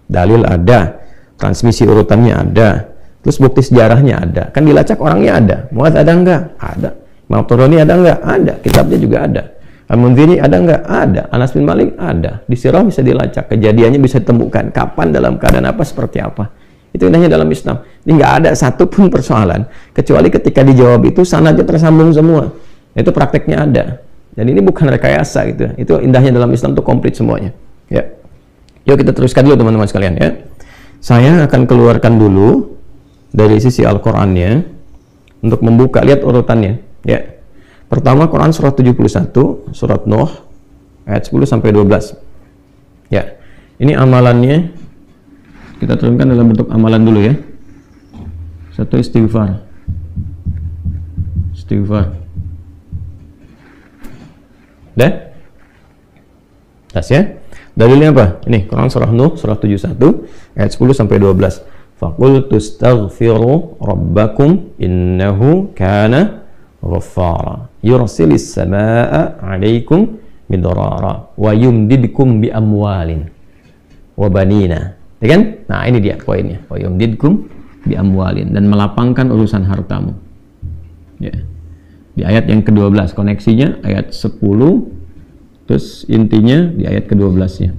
Dalil ada, transmisi urutannya ada, terus bukti sejarahnya ada. Kan dilacak orangnya ada. Mu'adz ada enggak? Ada. Imam Tabrani ada enggak? Ada. Kitabnya juga ada. Al-Mundhiri ada enggak? Ada. Anas bin Malik ada. Di sirah bisa dilacak. Kejadiannya bisa ditemukan. Kapan, dalam keadaan apa, seperti apa. Itu indahnya dalam Islam. Ini enggak ada satupun persoalan. Kecuali ketika dijawab itu sanadnya tersambung semua. Itu prakteknya ada. Dan ini bukan rekayasa gitu. Itu indahnya dalam Islam, itu komplit semuanya. Ya. Yuk kita teruskan dulu teman-teman sekalian ya. Saya akan keluarkan dulu dari sisi Al-Qur'annya untuk membuka, lihat urutannya. Ya. Pertama Quran surat 71, surat Nuh ayat 10 sampai 12. Ya. Ini amalannya kita turunkan dalam bentuk amalan dulu ya. Satu, istighfar. Istighfar. Dah? Tas ya. Dalilnya apa? Ini Quran surah Nuh surat 71 ayat 10 sampai 12. Faqultu astaghfiru rabbakum innahu kana ghaffara yursilis samaa'a 'alaikum midrara wa yumdidkum bi amwalin wa banina. Ya kan? Nah, ini dia poinnya. Wa yumdidkum bi amwalin, dan melapangkan urusan hartamu. Ya. Di ayat yang ke-12 koneksinya ayat 10, terus intinya di ayat ke-12-nya.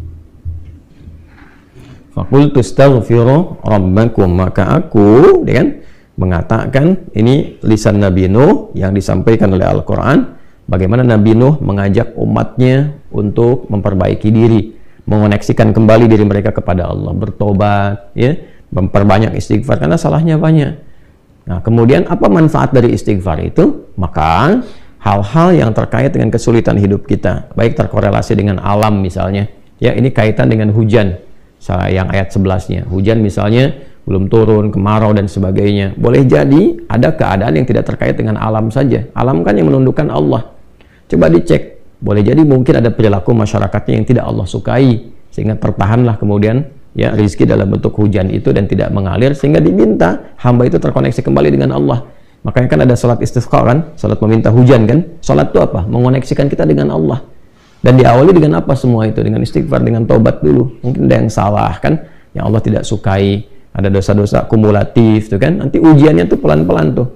Faqultu astaghfiru rabbakum, maka aku, ya kan, mengatakan, ini lisan Nabi Nuh yang disampaikan oleh Al-Quran, bagaimana Nabi Nuh mengajak umatnya untuk memperbaiki diri, mengoneksikan kembali diri mereka kepada Allah, bertobat, ya, memperbanyak istighfar karena salahnya banyak. Nah, kemudian apa manfaat dari istighfar itu? Maka hal-hal yang terkait dengan kesulitan hidup kita, baik terkorelasi dengan alam misalnya, ya, ini kaitan dengan hujan, yang ayat 11-nya. Hujan misalnya belum turun, kemarau dan sebagainya. Boleh jadi ada keadaan yang tidak terkait dengan alam saja. Alam kan yang menundukkan Allah. Coba dicek. Boleh jadi mungkin ada perilaku masyarakatnya yang tidak Allah sukai, sehingga tertahanlah kemudian ya rizki dalam bentuk hujan itu dan tidak mengalir, sehingga diminta hamba itu terkoneksi kembali dengan Allah. Makanya kan ada salat istisqa kan, salat meminta hujan kan. Salat itu apa? Mengoneksikan kita dengan Allah. Dan diawali dengan apa semua itu? Dengan istighfar, dengan taubat dulu. Mungkin ada yang salah kan, yang Allah tidak sukai, ada dosa-dosa kumulatif tuh kan. Nanti ujiannya tuh pelan-pelan tuh.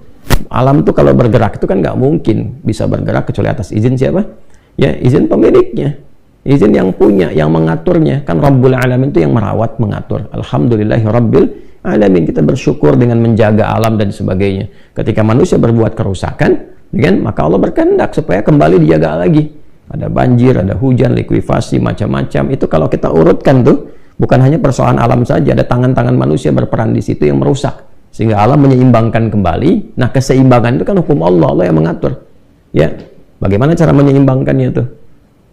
Alam tuh kalau bergerak itu kan nggak mungkin bisa bergerak kecuali atas izin siapa? Ya, izin pemiliknya. Izin yang punya, yang mengaturnya. Kan Rabbul Alamin itu yang merawat, mengatur. Alhamdulillahi Rabbil Alamin. Kita bersyukur dengan menjaga alam dan sebagainya. Ketika manusia berbuat kerusakan, kan, maka Allah berkehendak supaya kembali dijaga lagi. Ada banjir, ada hujan, likuifasi, macam-macam. Itu kalau kita urutkan tuh, bukan hanya persoalan alam saja, ada tangan-tangan manusia berperan di situ yang merusak. Sehingga alam menyeimbangkan kembali. Nah, keseimbangan itu kan hukum Allah, Allah yang mengatur. Ya, bagaimana cara menyeimbangkannya tuh?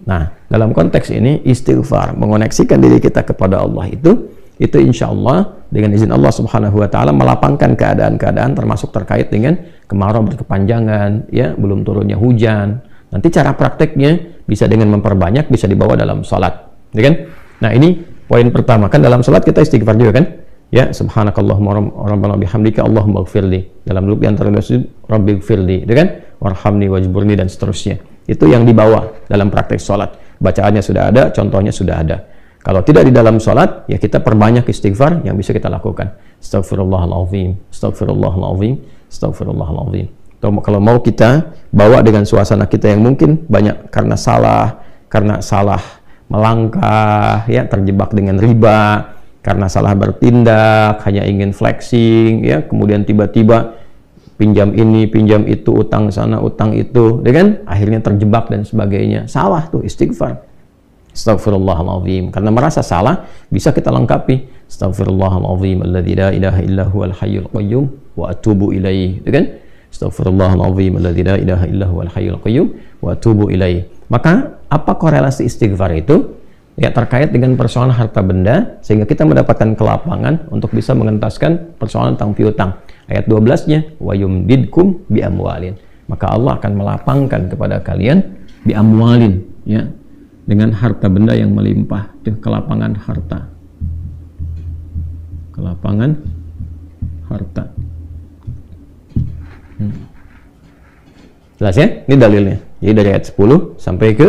Nah, dalam konteks ini, istighfar, mengoneksikan diri kita kepada Allah itu insya Allah, dengan izin Allah subhanahu wa ta'ala, melapangkan keadaan-keadaan termasuk terkait dengan kemarau berkepanjangan, ya, belum turunnya hujan. Nanti cara prakteknya bisa dengan memperbanyak, bisa dibawa dalam sholat, ya kan? Nah, ini Poin pertama kan dalam salat kita istighfar juga kan? Ya, subhanakallahumma rabbana bihamdika Allahumma ighfirli. Dalam duduk di antara sujud, rabbi ighfirli, itu kan? Warhamni wajburni dan seterusnya. Itu yang dibawa dalam praktek salat. Bacaannya sudah ada, contohnya sudah ada. Kalau tidak di dalam salat, ya kita perbanyak istighfar yang bisa kita lakukan. Astaghfirullahalazim, astaghfirullahalazim, astaghfirullahalazim. Kalau mau kita bawa dengan suasana kita yang mungkin banyak karena salah melangkah, ya terjebak dengan riba, karena salah bertindak, hanya ingin flexing, ya kemudian tiba-tiba pinjam ini, pinjam itu, utang sana, utang itu, kan? Akhirnya terjebak dan sebagainya. Salah tuh istighfar. Astaghfirullahalazim. Karena merasa salah, bisa kita lengkapi. Astaghfirullahalazim alladzi la ilaha illa huwal hayyul qayyum wa atubu ilaih, kan? Astaghfirullahalazim alladzi la ilaha illa huwal hayyul qayyum wa atubu ilaih. Maka apa korelasi istighfar itu? Ya terkait dengan persoalan harta benda, sehingga kita mendapatkan kelapangan untuk bisa mengentaskan persoalan tentang piutang. Ayat 12-nya, wa yumdidkum bi amwalin. Maka Allah akan melapangkan kepada kalian bi amwalin, ya, dengan harta benda yang melimpah. Itu kelapangan harta. Kelapangan harta. Jelas ya? Ini dalilnya. Jadi dari ayat 10 sampai ke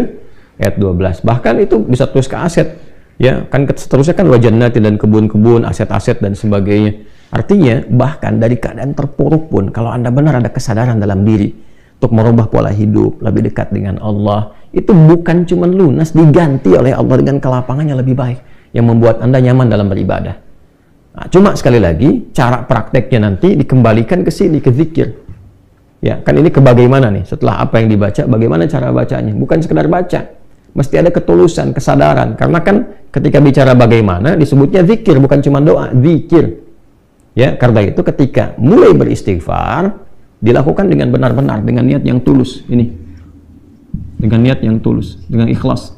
ayat 12. Bahkan itu bisa terus ke aset. Ya, kan seterusnya kan wajannati dan kebun-kebun, aset-aset dan sebagainya. Artinya bahkan dari keadaan terpuruk pun, kalau Anda benar ada kesadaran dalam diri untuk merubah pola hidup, lebih dekat dengan Allah, itu bukan cuma lunas, diganti oleh Allah dengan kelapangan yang lebih baik, yang membuat Anda nyaman dalam beribadah. Nah, cuma sekali lagi, cara prakteknya nanti dikembalikan ke sini, ke zikir. Ya, kan ini ke bagaimana nih, setelah apa yang dibaca, bagaimana cara bacanya. Bukan sekedar baca, mesti ada ketulusan, kesadaran. Karena kan ketika bicara bagaimana, disebutnya zikir, bukan cuma doa, zikir. Ya, karena itu ketika mulai beristighfar, dilakukan dengan benar-benar, dengan niat yang tulus. Ini, dengan niat yang tulus, dengan ikhlas.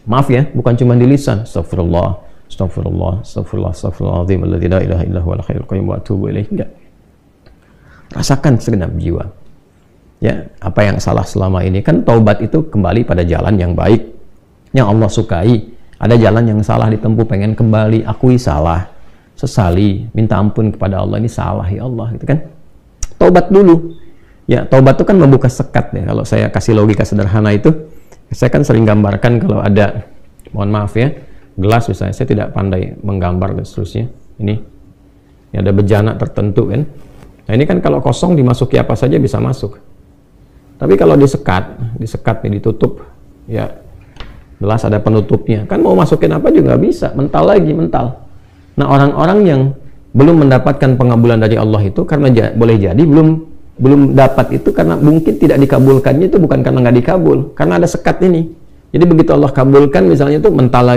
Maaf ya, bukan cuma di lisan. Astagfirullah, astagfirullah, astagfirullah, astagfirullahaladzim, alladzi la ilaha illa huwal hayyul qayyum wa atubu ilaih. Enggak. Rasakan segenap jiwa. Ya, apa yang salah selama ini, kan taubat itu kembali pada jalan yang baik, yang Allah sukai. Ada jalan yang salah ditempuh, pengen kembali, akui salah, sesali, minta ampun kepada Allah, ini salah ya Allah, gitu kan. Taubat dulu. Ya, taubat itu kan membuka sekat ya. Kalau saya kasih logika sederhana itu, saya kan sering gambarkan kalau ada, mohon maaf ya, gelas misalnya, saya tidak pandai menggambar dan seterusnya. Ini ada bejana tertentu kan. Nah ini kan kalau kosong dimasuki apa saja bisa masuk. Tapi kalau disekat nih, ditutup, ya gelas ada penutupnya, kan mau masukin apa juga nggak bisa, mental lagi, mental. Nah orang-orang yang belum mendapatkan pengabulan dari Allah itu karena boleh jadi belum dapat itu karena mungkin tidak dikabulkannya itu bukan karena nggak dikabul, karena ada sekat ini. Jadi begitu Allah kabulkan misalnya itu mental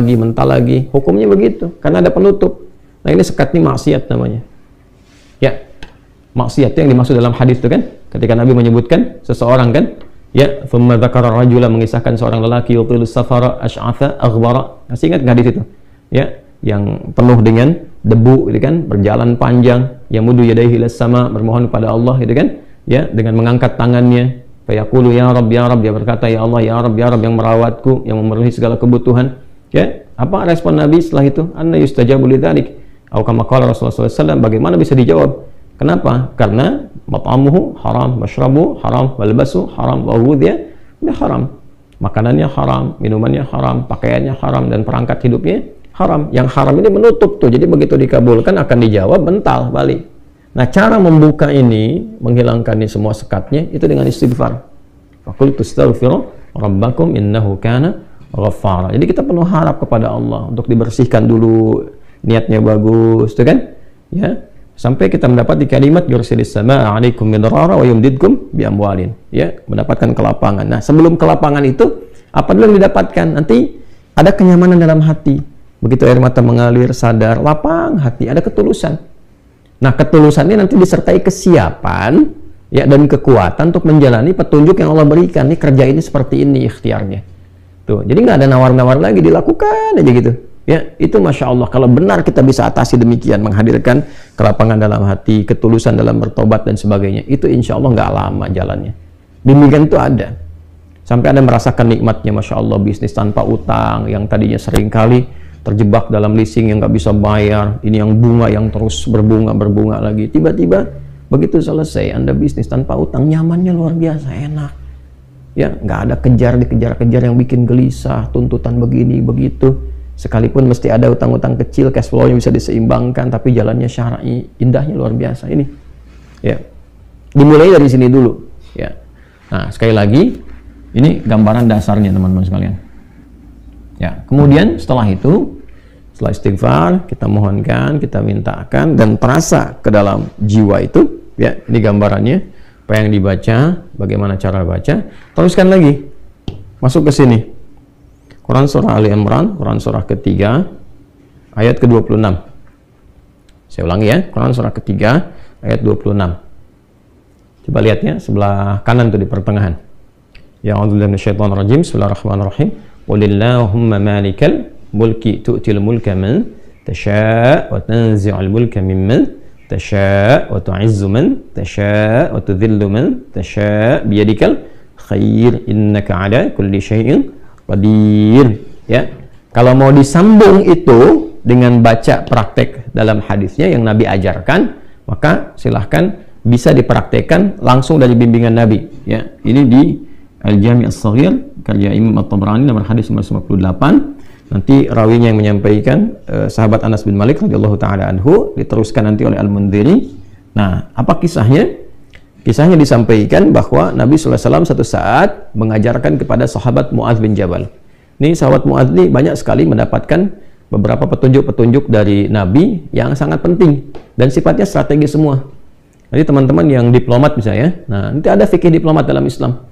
lagi, hukumnya begitu, karena ada penutup. Nah ini sekat ini maksiat namanya. Ya, maksiat yang dimaksud dalam hadis itu kan, ketika Nabi menyebutkan seseorang kan, ya, thumma dzakara rajula, mengisahkan seorang lelaki yutil safara asy'atha aghbara. Masih ingat hadis itu? Ya, yang penuh dengan debu, gitu kan, berjalan panjang, yamudu yadayhi ilas sama, bermohon kepada Allah, gitu kan, ya, dengan mengangkat tangannya, fayaqulu ya Rabb, dia berkata ya Allah, ya Rabb, yang merawatku, yang memenuhi segala kebutuhan. Ya, apa respon Nabi setelah itu? Anna yustajabu lidzalik. Atau kama qala Rasulullah SAW, bagaimana bisa dijawab? Kenapa? Karena mat'amuhu haram, mashrabuhu haram, walbasu haram, wa ghudhiya bi haram. Makanannya haram, minumannya haram, pakaiannya haram, dan perangkat hidupnya haram. Yang haram ini menutup tuh. Jadi begitu dikabulkan akan dijawab mental balik. Nah, cara membuka ini, menghilangkan ini semua sekatnya itu dengan istighfar. Faqultu astaghfiru rabbakum innahu kana ghaffara. Jadi kita penuh harap kepada Allah untuk dibersihkan dulu, niatnya bagus, tuh kan? Ya. Sampai kita mendapat di kalimat yursilis samaa 'alaikum midrara wa yumdidkum bi amwalin, ya, mendapatkan kelapangan. Nah, sebelum kelapangan itu apa dulu yang didapatkan? Nanti ada kenyamanan dalam hati. Begitu air mata mengalir, sadar, lapang hati, ada ketulusan. Nah, ketulusannya nanti disertai kesiapan, ya, dan kekuatan untuk menjalani petunjuk yang Allah berikan. Ini kerja ini seperti ini ikhtiarnya. Tuh, jadi nggak ada nawar-nawar lagi, dilakukan aja gitu. Ya, itu Masya Allah, kalau benar kita bisa atasi demikian, menghadirkan kelapangan dalam hati, ketulusan dalam bertobat dan sebagainya, itu insya Allah nggak lama jalannya. Demikian itu ada. Sampai Anda merasakan nikmatnya, Masya Allah, bisnis tanpa utang, yang tadinya sering kali terjebak dalam leasing yang nggak bisa bayar, ini yang bunga yang terus berbunga lagi. Tiba-tiba begitu selesai Anda bisnis tanpa utang, nyamannya luar biasa, enak. Ya, nggak ada dikejar-kejar yang bikin gelisah, tuntutan begini begitu. Sekalipun mesti ada utang-utang kecil, cash flow-nya bisa diseimbangkan, tapi jalannya syar'i, indahnya luar biasa ini. Ya, dimulai dari sini dulu. Ya, nah sekali lagi, ini gambaran dasarnya teman-teman sekalian. Ya, kemudian setelah itu, setelah istighfar, kita mohonkan, kita mintakan, dan terasa ke dalam jiwa itu. Ya, ini gambarannya. Apa yang dibaca, bagaimana cara baca. Teruskan lagi, masuk ke sini. Quran Surah Ali Imran, Quran Surah ketiga, ayat ke-26. Saya ulangi ya, Quran Surah ketiga, ayat 26. Coba lihat ya, sebelah kanan tuh di pertengahan. Ya, a'udzubillahi minasyaitonir rajim. Bismillahirrahmanirrahim. Qulillahumma malikal mulki tu'til mulka man tasha' wa tanzi'ul mulka mimman tasha' wa tu'izzu man tasha' wa tudhillu man tasha' biyadikal khair innaka 'ala kulli syai'in qadir. Ya, kalau mau disambung itu dengan baca praktek dalam hadisnya yang Nabi ajarkan, maka silahkan bisa dipraktekkan langsung dari bimbingan Nabi. Ya, ini di Al-Jami' As-Shaghir karya Imam At-Tabrani nomor hadis nomor 58. Nanti rawinya yang menyampaikan sahabat Anas bin Malik radhiyallahu taala anhu, diteruskan nanti oleh Al-Mundhiri. Nah, apa kisahnya? Kisahnya disampaikan bahwa Nabi sallallahu alaihi wasallam satu saat mengajarkan kepada sahabat Mu'adz bin Jabal. Ini sahabat Mu'adz ini banyak sekali mendapatkan beberapa petunjuk-petunjuk dari Nabi yang sangat penting dan sifatnya strategi semua. Jadi teman-teman yang diplomat misalnya, nah nanti ada fikih diplomat dalam Islam.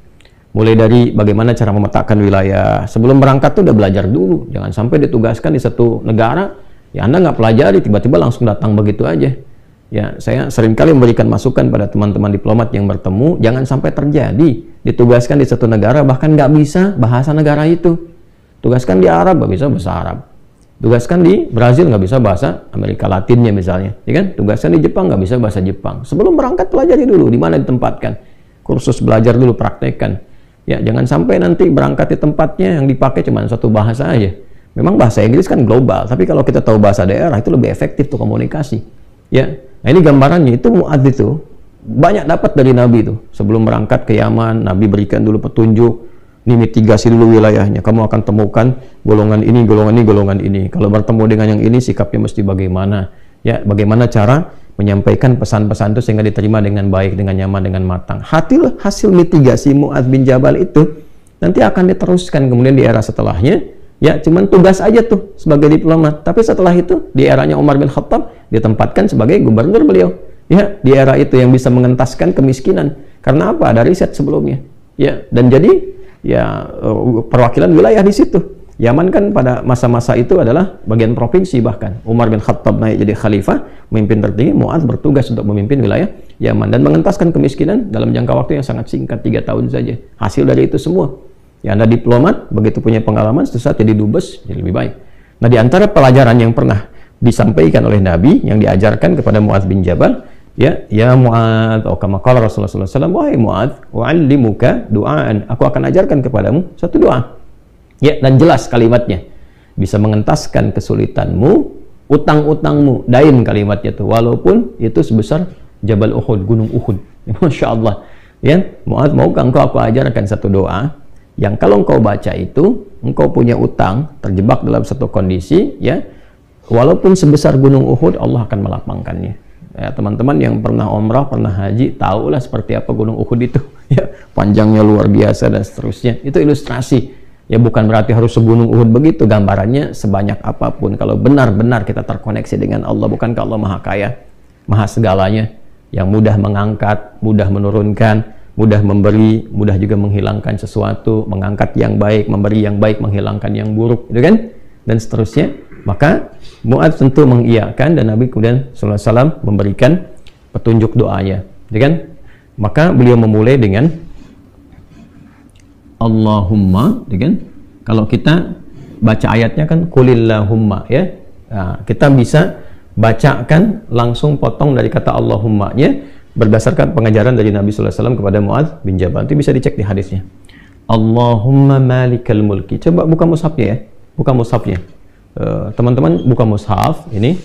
Mulai dari bagaimana cara memetakan wilayah. Sebelum berangkat tuh udah belajar dulu. Jangan sampai ditugaskan di satu negara, ya Anda nggak pelajari, tiba-tiba langsung datang begitu aja. Ya, saya seringkali memberikan masukan pada teman-teman diplomat yang bertemu, jangan sampai terjadi ditugaskan di satu negara, bahkan nggak bisa bahasa negara itu. Tugaskan di Arab, nggak bisa bahasa Arab. Tugaskan di Brazil, nggak bisa bahasa Amerika Latinnya misalnya. Ya kan? Tugaskan di Jepang, nggak bisa bahasa Jepang. Sebelum berangkat, pelajari dulu di mana ditempatkan. Kursus belajar dulu, praktekkan. Ya, jangan sampai nanti berangkat di tempatnya yang dipakai cuma satu bahasa aja. Memang bahasa Inggris kan global, tapi kalau kita tahu bahasa daerah itu lebih efektif tuh komunikasi. Ya, nah ini gambarannya itu Mu'adz itu banyak dapat dari Nabi itu. Sebelum berangkat ke Yaman, Nabi berikan dulu petunjuk, ini mitigasi dulu wilayahnya. Kamu akan temukan golongan ini, golongan ini, golongan ini. Kalau bertemu dengan yang ini, sikapnya mesti bagaimana? Ya, bagaimana cara menyampaikan pesan-pesan itu sehingga diterima dengan baik, dengan nyaman, dengan matang. Hasil mitigasi Mu'adz bin Jabal itu nanti akan diteruskan kemudian di era setelahnya. Ya, cuman tugas aja tuh sebagai diplomat. Tapi setelah itu di eranya Umar bin Khattab ditempatkan sebagai gubernur beliau. Ya, di era itu yang bisa mengentaskan kemiskinan. Karena apa? Ada riset sebelumnya. Ya, dan jadi ya perwakilan wilayah di situ. Yaman kan pada masa-masa itu adalah bagian provinsi bahkan. Umar bin Khattab naik jadi khalifah, pemimpin tertinggi, Mu'adz bertugas untuk memimpin wilayah Yaman dan mengentaskan kemiskinan dalam jangka waktu yang sangat singkat, 3 tahun saja. Hasil dari itu semua. Ya, Anda diplomat, begitu punya pengalaman, sesaat jadi dubes, jadi lebih baik. Nah, di antara pelajaran yang pernah disampaikan oleh Nabi, yang diajarkan kepada Mu'adz bin Jabal, ya Mu'adz, atau kama qala Rasulullah sallallahu alaihi wasallam, wahai Mu'adz, u'allimuka du'aan, aku akan ajarkan kepadamu satu doa. Ya, dan jelas kalimatnya. Bisa mengentaskan kesulitanmu, utang-utangmu, dain kalimatnya itu, walaupun itu sebesar Jabal Uhud, gunung Uhud. Masya Allah. Ya, Mu'adz, maukah engkau aku ajarkan satu doa yang kalau engkau baca itu, engkau punya utang, terjebak dalam satu kondisi, ya, walaupun sebesar gunung Uhud, Allah akan melapangkannya. Ya, teman-teman yang pernah umrah, pernah haji, tahulah seperti apa gunung Uhud itu. Ya, panjangnya luar biasa dan seterusnya. Itu ilustrasi. Ya, bukan berarti harus segunung Uhud begitu, gambarannya sebanyak apapun. Kalau benar-benar kita terkoneksi dengan Allah, bukankah Allah Maha Kaya, Maha segalanya, yang mudah mengangkat, mudah menurunkan, mudah memberi, mudah juga menghilangkan sesuatu, mengangkat yang baik, memberi yang baik, menghilangkan yang buruk, gitu kan? Dan seterusnya. Maka Mu'adz tentu mengiyakan, dan Nabi kemudian sallallahu alaihi wasallam memberikan petunjuk doanya, gitu kan? Maka beliau memulai dengan Allahumma, gitu kan? Kalau kita baca ayatnya kan Qulillahumma, ya. Nah, kita bisa bacakan langsung potong dari kata Allahumma-nya berdasarkan pengajaran dari Nabi sallallahu alaihi wasallam kepada Mu'adz bin Jabal. Itu bisa dicek di hadisnya. Allahumma malikal mulki. Coba buka mushafnya ya. Buka mushafnya. teman-teman buka mushaf ini,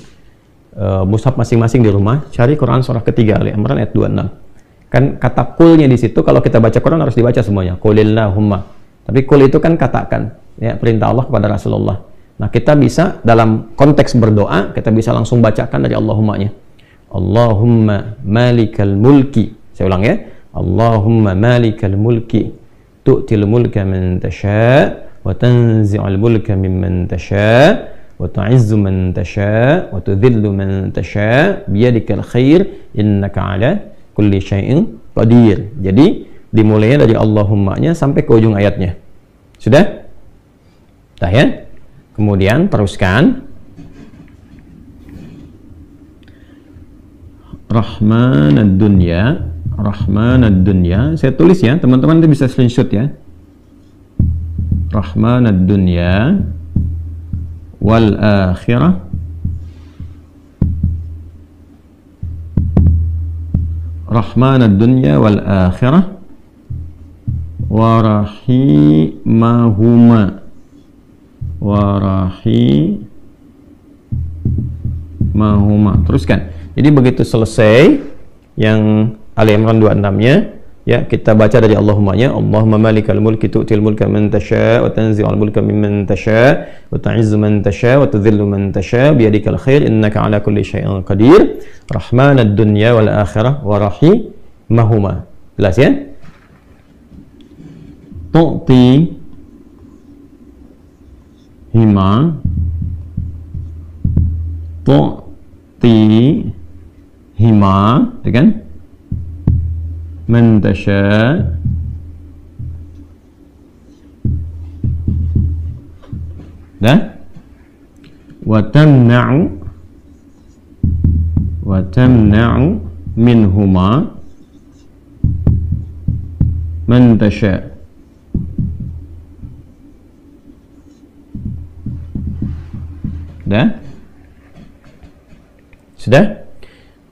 mushaf masing-masing di rumah, cari Quran surah ketiga Ali Imran ayat 26. Kan kata kulnya di situ, kalau kita baca Quran harus dibaca semuanya. Qulillahumma. Tapi kul itu kan katakan, ya, perintah Allah kepada Rasulullah. Nah, kita bisa dalam konteks berdoa, kita bisa langsung bacakan dari Allahumma-nya. Allahumma malikal mulki. Saya ulang ya. Allahumma malikal mulki. Tu'til mulka man tasha' wa tanzi'ul mulka mimman tasha' wa tu'izzu man tasha' wa tudhillu man tasha' biyadikal khair innaka 'ala kulli syai'in qadir. Jadi dimulainya dari Allahumma-nya sampai ke ujung ayatnya. Sudah? Dah ya? Kemudian teruskan. Rahmanad dunya, Rahmanad dunya. Saya tulis ya, teman-teman itu bisa screenshot ya. Rahmanad dunya wal akhirah Rahmanad dunya wal akhirah wa rahimahuma Teruskan. Jadi begitu selesai yang Ali Imran 26-nya, ya, kita baca dari Allahumma-nya. Allahumma malikal mulki tu'til mulka man tasha' wa tanzi'ul mulka mimman tasha' wa tu'izzu man tasha' wa tudhillu man tasha' biyadikal khair innaka 'ala kulli syai'in qadir. Rahmanad dunya wal akhirah wa rahimahuma. Jelas ya? Tu'ti hima itu kan, man tasha' dah, wa tamna'u minhuma man tasha'. Sudah?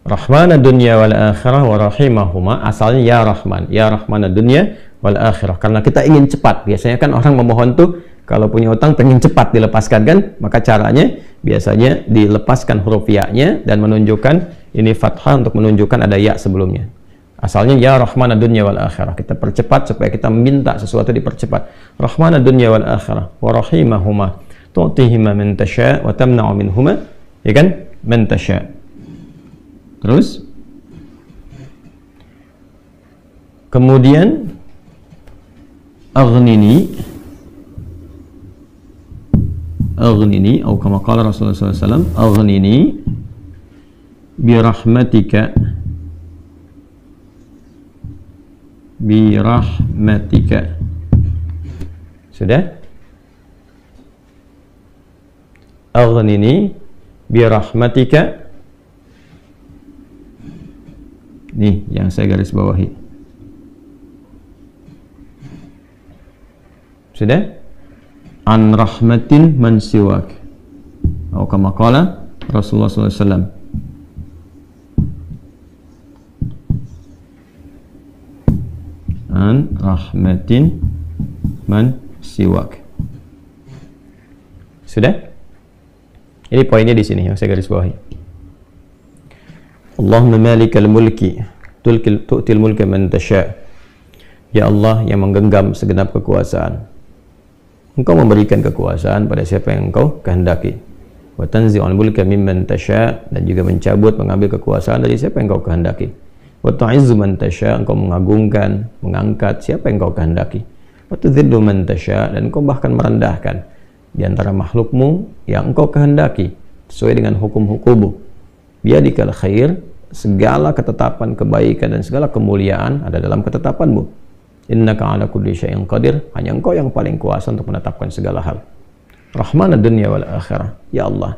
Rahman ad-dunya wal akhirah wa rahimahuma, asalnya ya Rahman, ya Rahman ad-dunya wal akhirah. Karena kita ingin cepat. Biasanya kan orang memohon tuh kalau punya utang pengen cepat dilepaskan kan, maka caranya biasanya dilepaskan huruf ya-nya dan menunjukkan ini fathah untuk menunjukkan ada ya sebelumnya. Asalnya ya Rahman ad-dunya wal akhirah. Kita percepat supaya kita minta sesuatu dipercepat. Rahman ad-dunya wal akhirah wa rahimahuma tu'tihima man tasha' wa tamna'u minhuma, ya kan? Man tasha'. Terus kemudian aghnini atau kama qala Rasulullah SAW, aghnini birahmatika sudah? Aghnini birahmatika. Nih yang saya garis bawahi. Sudah? An rahmatin man siwak. Atau kama qala Rasulullah SAW. An rahmatin man siwak. Sudah? Ini poinnya di sini yang saya garis bawahi. Allahumma malikal mulki tu'til mulka man tasha'. Ya Allah yang menggenggam segenap kekuasaan, Engkau memberikan kekuasaan pada siapa yang Engkau kehendaki. Wa tanzi'ul mulka mimman tasha', dan juga mencabut, mengambil kekuasaan dari siapa yang Engkau kehendaki. Wa tu'izzu man tasha', Engkau mengagungkan, mengangkat siapa yang Engkau kehendaki. Wa tudhillu man tasha', dan Engkau bahkan merendahkan di antara makhlukmu yang Engkau kehendaki sesuai dengan hukum-hukum-Mu. Biyadikal khair, segala ketetapan kebaikan dan segala kemuliaan ada dalam ketetapan-Mu. Innaka 'ala kulli syai'in qadir, hanya Engkau yang paling kuasa untuk menetapkan segala hal. Rahmanad dunya wal akhirah, ya Allah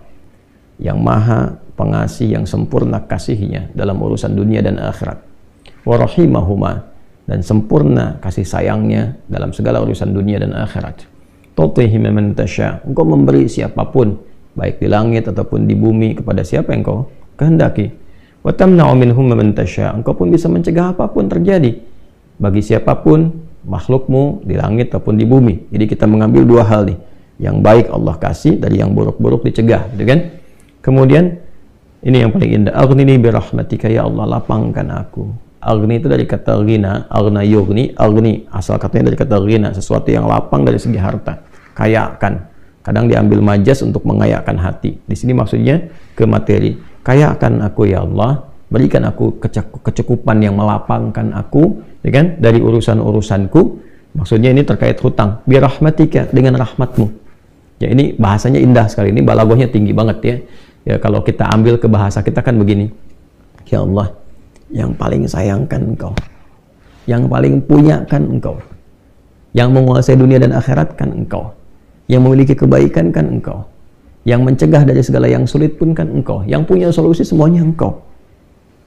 yang maha pengasih, yang sempurna kasihnya dalam urusan dunia dan akhirat. Wa rahimahuma, dan sempurna kasih sayangnya dalam segala urusan dunia dan akhirat. Tu'tihi man tasha', Engkau memberi siapapun baik di langit ataupun di bumi kepada siapa yang Engkau kehendaki. Wa tamna'u minhum man tasha', Engkau pun bisa mencegah apapun terjadi bagi siapapun makhlukmu di langit ataupun di bumi. Jadi kita mengambil dua hal nih. yang baik Allah kasih, dari yang buruk-buruk dicegah, gitu kan. Kemudian ini yang paling indah, aghnini bi rahmatika, ya Allah lapangkan aku. Aghni itu dari kata ghina, aghna yughni, aghni asal katanya dari kata ghina, sesuatu yang lapang dari segi harta, kayakan. Kadang diambil majas untuk mengayakkan hati. Di sini maksudnya ke materi. Kayakan aku ya Allah, berikan aku kecukupan yang melapangkan aku, ya kan, dari urusan-urusanku. Maksudnya ini terkait hutang. Bi rahmatika, dengan rahmatmu. Ya ini bahasanya indah sekali. Ini balaghahnya tinggi banget ya. Ya kalau kita ambil ke bahasa kita kan begini. Ya Allah, yang paling sayangkan Engkau. Yang paling punya kan Engkau. Yang menguasai dunia dan akhirat kan Engkau. Yang memiliki kebaikan kan Engkau. Yang mencegah dari segala yang sulit pun kan Engkau. Yang punya solusi semuanya Engkau.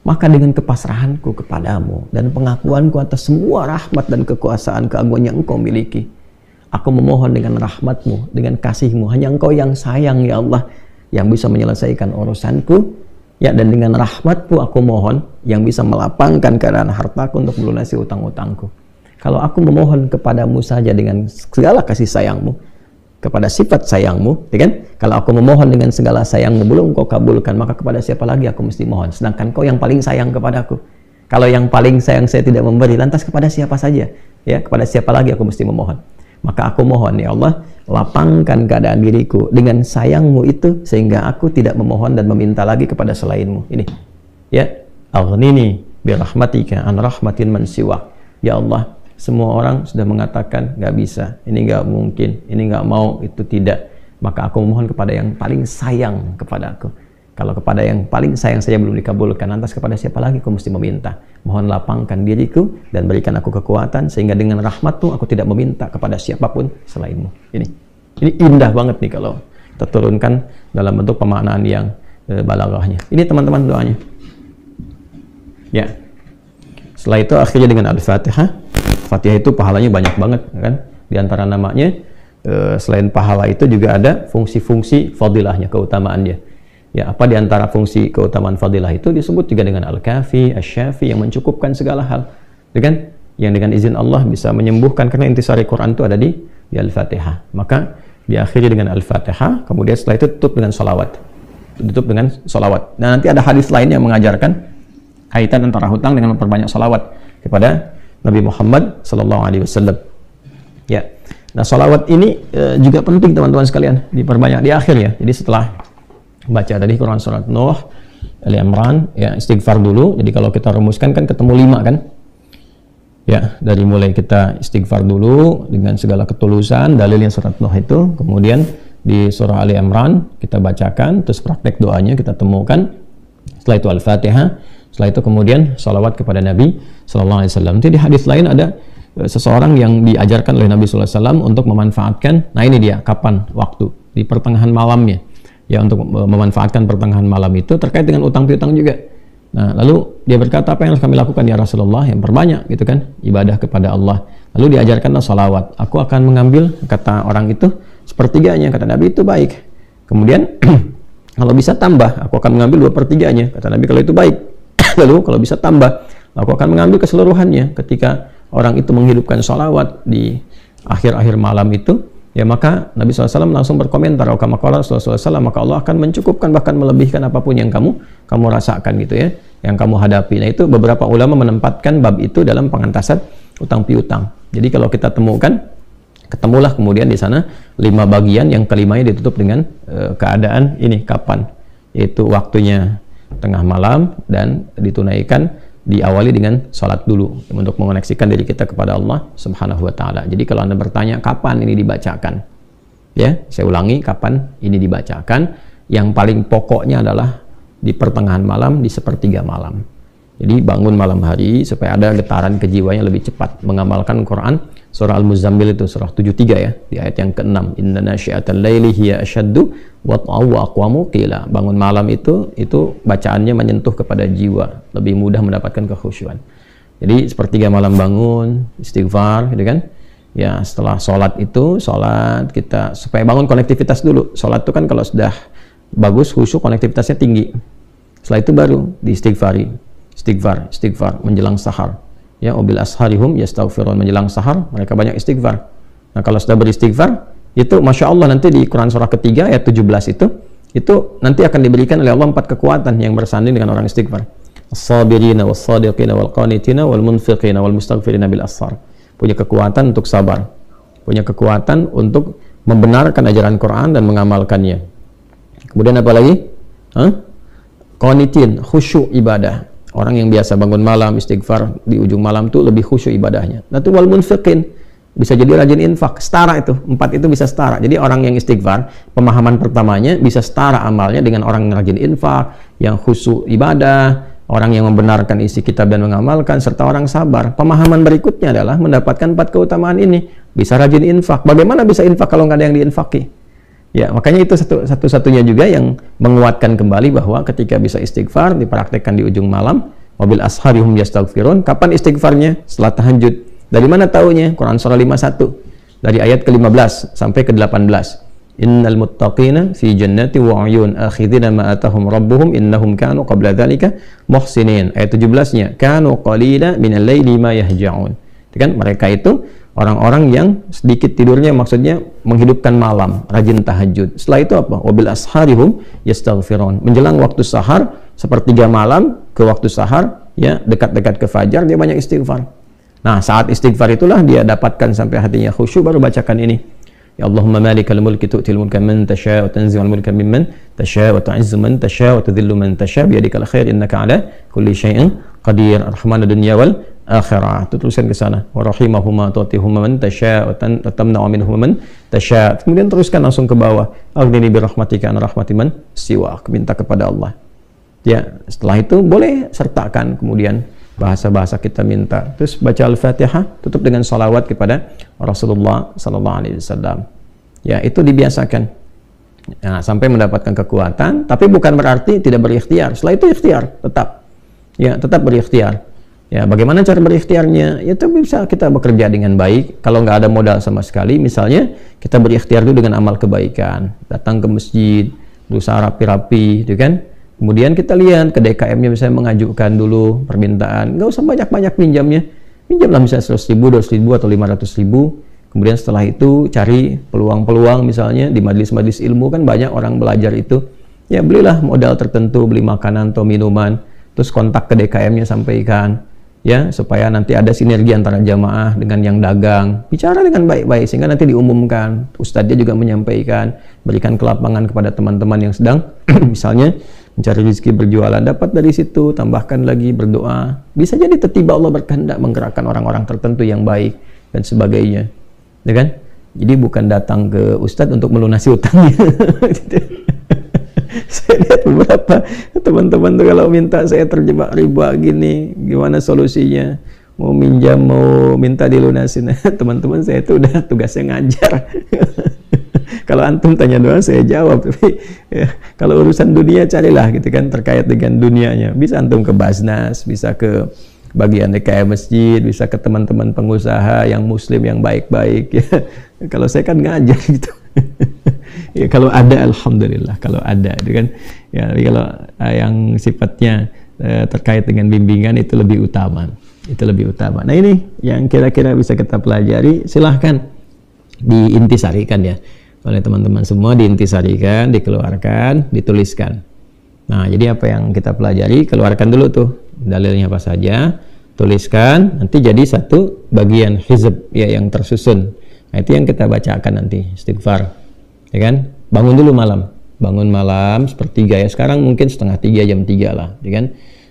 Maka dengan kepasrahanku kepadamu dan pengakuanku atas semua rahmat dan kekuasaan keagungan yang Engkau miliki, aku memohon dengan rahmatmu, dengan kasihmu, hanya Engkau yang sayang ya Allah, yang bisa menyelesaikan urusanku, ya, dan dengan rahmatmu aku mohon yang bisa melapangkan keadaan hartaku untuk melunasi utang-utangku. Kalau aku memohon kepadamu saja dengan segala kasih sayangmu, kepada sifat sayangmu, ya kan? Kalau aku memohon dengan segala sayangmu belum Kau kabulkan, maka kepada siapa lagi aku mesti mohon? Sedangkan Kau yang paling sayang kepadaku. Kalau yang paling sayang saya tidak memberi, lantas kepada siapa saja? Ya, kepada siapa lagi aku mesti memohon? Maka aku mohon ya Allah, lapangkan keadaan diriku dengan sayangmu itu sehingga aku tidak memohon dan meminta lagi kepada selainmu. Ini, ya, aghnini bi rahmatika an rahmatin man siwak. Ya Allah, semua orang sudah mengatakan nggak bisa, ini nggak mungkin, ini nggak mau, itu tidak. Maka aku memohon kepada yang paling sayang kepada aku. Kalau kepada yang paling sayang saja belum dikabulkan, lantas kepada siapa lagi aku mesti meminta? Mohon lapangkan diriku dan berikan aku kekuatan sehingga dengan rahmatmu aku tidak meminta kepada siapapun selainmu. Ini indah banget nih kalau kita turunkan dalam bentuk pemaknaan yang balaghahnya. Ini teman-teman doanya. Ya. Setelah itu akhirnya dengan Al-Fatihah. Fatihah itu pahalanya banyak banget, kan? Di antara namanya, selain pahala itu juga ada fungsi-fungsi fadilahnya, keutamaannya. Ya, apa di antara fungsi keutamaan fadilah itu disebut juga dengan Al-Kafi, Asy-Syafi, yang mencukupkan segala hal, kan? Yang dengan izin Allah bisa menyembuhkan, karena intisari Quran itu ada di Al-Fatihah. Maka diakhiri dengan Al-Fatihah, kemudian setelah itu tutup dengan sholawat. Tutup dengan sholawat. Nah, nanti ada hadis lain yang mengajarkan kaitan antara hutang dengan memperbanyak sholawat kepada Nabi Muhammad Sallallahu Alaihi Wasallam. Ya, nah sholawat ini juga penting teman-teman sekalian, diperbanyak di akhir ya. Jadi setelah baca tadi Quran surat Nuh, Ali Imran, ya istighfar dulu. Jadi kalau kita rumuskan kan ketemu 5 kan? Ya, dari mulai kita istighfar dulu dengan segala ketulusan, dalilnya surat Nuh itu. Kemudian di surah Ali Imran kita bacakan, terus praktek doanya kita temukan. Setelah itu Al-Fatihah. Setelah itu kemudian salawat kepada Nabi Sallallahu Alaihi Wasallam. Jadi di hadis lain ada seseorang yang diajarkan oleh Nabi Sallallahu Alaihi Wasallam untuk memanfaatkan, nah ini dia, kapan waktu, di pertengahan malamnya, ya, untuk memanfaatkan pertengahan malam itu terkait dengan utang piutang juga. Nah lalu dia berkata, apa yang harus kami lakukan ya Rasulullah? Yang perbanyak gitu kan, ibadah kepada Allah. Lalu diajarkanlah salawat. Aku akan mengambil, kata orang itu, sepertiganya. Kata Nabi, itu baik. Kemudian kalau bisa tambah, aku akan mengambil 2/3-nya. Kata Nabi, kalau itu baik. Lalu kalau bisa tambah, aku akan mengambil keseluruhannya. Ketika orang itu menghidupkan sholawat di akhir-akhir malam itu, ya maka Nabi SAW langsung berkomentar, maka Allah akan mencukupkan, bahkan melebihkan apapun yang kamu rasakan gitu ya, yang kamu hadapi. Nah itu beberapa ulama menempatkan bab itu dalam pengantasan utang piutang. Jadi kalau kita temukan, ketemulah kemudian di sana 5 bagian, yang kelimanya ditutup dengan keadaan ini kapan, yaitu waktunya tengah malam, dan ditunaikan diawali dengan sholat dulu untuk mengoneksikan diri kita kepada Allah Subhanahu wa Ta'ala. Jadi kalau Anda bertanya kapan ini dibacakan, ya saya ulangi, kapan ini dibacakan, yang paling pokoknya adalah di pertengahan malam, di sepertiga malam. Jadi bangun malam hari supaya ada getaran kejiwanya lebih cepat mengamalkan Quran. Surah Al-Muzammil itu surah 73 ya, di ayat yang ke-6. Inna nasyi'atal laili hiya asyaddu wat'aw wa aqwamu qila. Bangun malam itu bacaannya menyentuh kepada jiwa, lebih mudah mendapatkan kekhusyuan. Jadi sepertiga malam bangun, istighfar gitu kan. Ya, setelah sholat itu, sholat kita supaya bangun konektivitas dulu. Sholat itu kan kalau sudah bagus khusyuk, konektivitasnya tinggi. Setelah itu baru diistighfari. Istighfar menjelang sahar. Ya, wabil asharihum yastaghfirun, menjelang sahar mereka banyak istighfar. Nah, kalau sudah beristighfar, Itu Masya Allah nanti di Quran surah ketiga ayat 17 itu nanti akan diberikan oleh Allah 4 kekuatan yang bersanding dengan orang istighfar. As-sabirina was-sadiqina wal-qanitina wal-munfiqina wal-mustaghfirina bil ashar. Punya kekuatan untuk sabar, punya kekuatan untuk membenarkan ajaran Quran dan mengamalkannya. Kemudian apa lagi? Qanitin, khusyuk ibadah. Orang yang biasa bangun malam istighfar di ujung malam tuh lebih khusyuk ibadahnya. Nah, itu wal-munfiqin, bisa jadi rajin infak, setara itu. 4 itu bisa setara. Jadi orang yang istighfar, pemahaman pertamanya bisa setara amalnya dengan orang yang rajin infak, yang khusyuk ibadah, orang yang membenarkan isi kitab dan mengamalkan, serta orang sabar. Pemahaman berikutnya adalah mendapatkan 4 keutamaan ini. Bisa rajin infak. Bagaimana bisa infak kalau nggak ada yang diinfaki? Ya, makanya itu satu-satunya juga yang menguatkan kembali bahwa ketika bisa istighfar dipraktekkan di ujung malam, wabil asharihum yastaghfirun. Kapan istighfarnya? Setelah tahajud. Dari mana taunya? Quran surah 51 dari ayat ke-15 sampai ke-18. Innal muttaqina fi jannati wa 'uyun akhidina ma atahum rabbuhum innahum kanu qabla dzalika muhsinin. Ayat 17-nya, kanu qalila minal laili ma yahja'un. Itu kan mereka itu orang-orang yang sedikit tidurnya, maksudnya menghidupkan malam, rajin tahajud. Setelah itu apa? Wabil asharihum yastaghfirun. Menjelang waktu sahar, sepertiga malam ke waktu sahar, ya dekat-dekat ke fajar, dia banyak istighfar. Nah, saat istighfar itulah dia dapatkan sampai hatinya khusyuk, baru bacakan ini. Ya Allahumma malikal mulki tu'til mulka man tasha' wa tanzi'ul mulka mimman tasha' wa tu'izzu man tasha' wa tudhillu man tasha' biyadikal khair innaka 'ala kulli syai'in qadir. Ar-Rahmanud dunya wal akhirah. Itu tulisan ke sana. Wa rahimahuma tu'tihuma man tasha' wa tamna'u minhum man tasha'. Kemudian teruskan langsung ke bawah. Aghnini bi rahmatika an rahmati man siwak. Minta kepada Allah. Ya, setelah itu boleh sertakan kemudian bahasa-bahasa kita minta. Terus baca Al-Fatihah, tutup dengan salawat kepada Rasulullah sallallahu alaihi wasallam. Ya, itu dibiasakan. Nah, sampai mendapatkan kekuatan, tapi bukan berarti tidak berikhtiar. Setelah itu ikhtiar tetap. Ya, tetap berikhtiar. Ya, bagaimana cara berikhtiarnya? Ya, itu bisa kita bekerja dengan baik. Kalau nggak ada modal sama sekali, misalnya kita berikhtiar dulu dengan amal kebaikan. Datang ke masjid, berusaha rapi-rapi, gitu kan? Kemudian kita lihat ke DKM-nya, misalnya mengajukan dulu permintaan. Nggak usah banyak-banyak pinjamnya. Pinjamlah misalnya 100.000, 200.000, atau 500.000. Kemudian setelah itu cari peluang-peluang, misalnya di majelis-majelis ilmu kan banyak orang belajar itu. Ya, belilah modal tertentu, beli makanan atau minuman. Terus kontak ke DKM-nya, sampaikan. Ya, supaya nanti ada sinergi antara jamaah dengan yang dagang. Bicara dengan baik-baik sehingga nanti diumumkan. Ustadznya juga menyampaikan, berikan kelapangan kepada teman-teman yang sedang misalnya mencari rezeki berjualan, dapat dari situ, tambahkan lagi berdoa. Bisa jadi tiba-tiba Allah berkehendak menggerakkan orang-orang tertentu yang baik dan sebagainya. Ya kan? Jadi bukan datang ke ustadz untuk melunasi utangnya. Saya lihat beberapa teman-teman tuh kalau minta, saya terjebak riba gini, gimana solusinya? Mau minjam, mau minta dilunasin. Teman-teman saya itu udah tugasnya ngajar. Kalau antum tanya doang saya jawab, tapi ya, kalau urusan dunia carilah gitu kan, terkait dengan dunianya. Bisa antum ke Basnas, bisa ke bagian DKM masjid, bisa ke teman-teman pengusaha yang muslim yang baik-baik ya. Kalau saya kan ngajar gitu. Ya, kalau ada alhamdulillah, kalau ada gitu kan. Ya, kalau yang sifatnya terkait dengan bimbingan itu lebih utama. Itu lebih utama. Nah, ini yang kira-kira bisa kita pelajari, silahkan diintisarikan ya oleh teman-teman semua, diintisarikan, dikeluarkan, dituliskan. Nah, jadi apa yang kita pelajari, keluarkan dulu tuh dalilnya apa saja, tuliskan, nanti jadi satu bagian hizb ya yang tersusun. Nah, itu yang kita bacakan nanti, istighfar. Ya kan? Bangun dulu malam. Bangun malam sepertiga ya. Sekarang mungkin setengah 3, jam 3 lah, ya kan?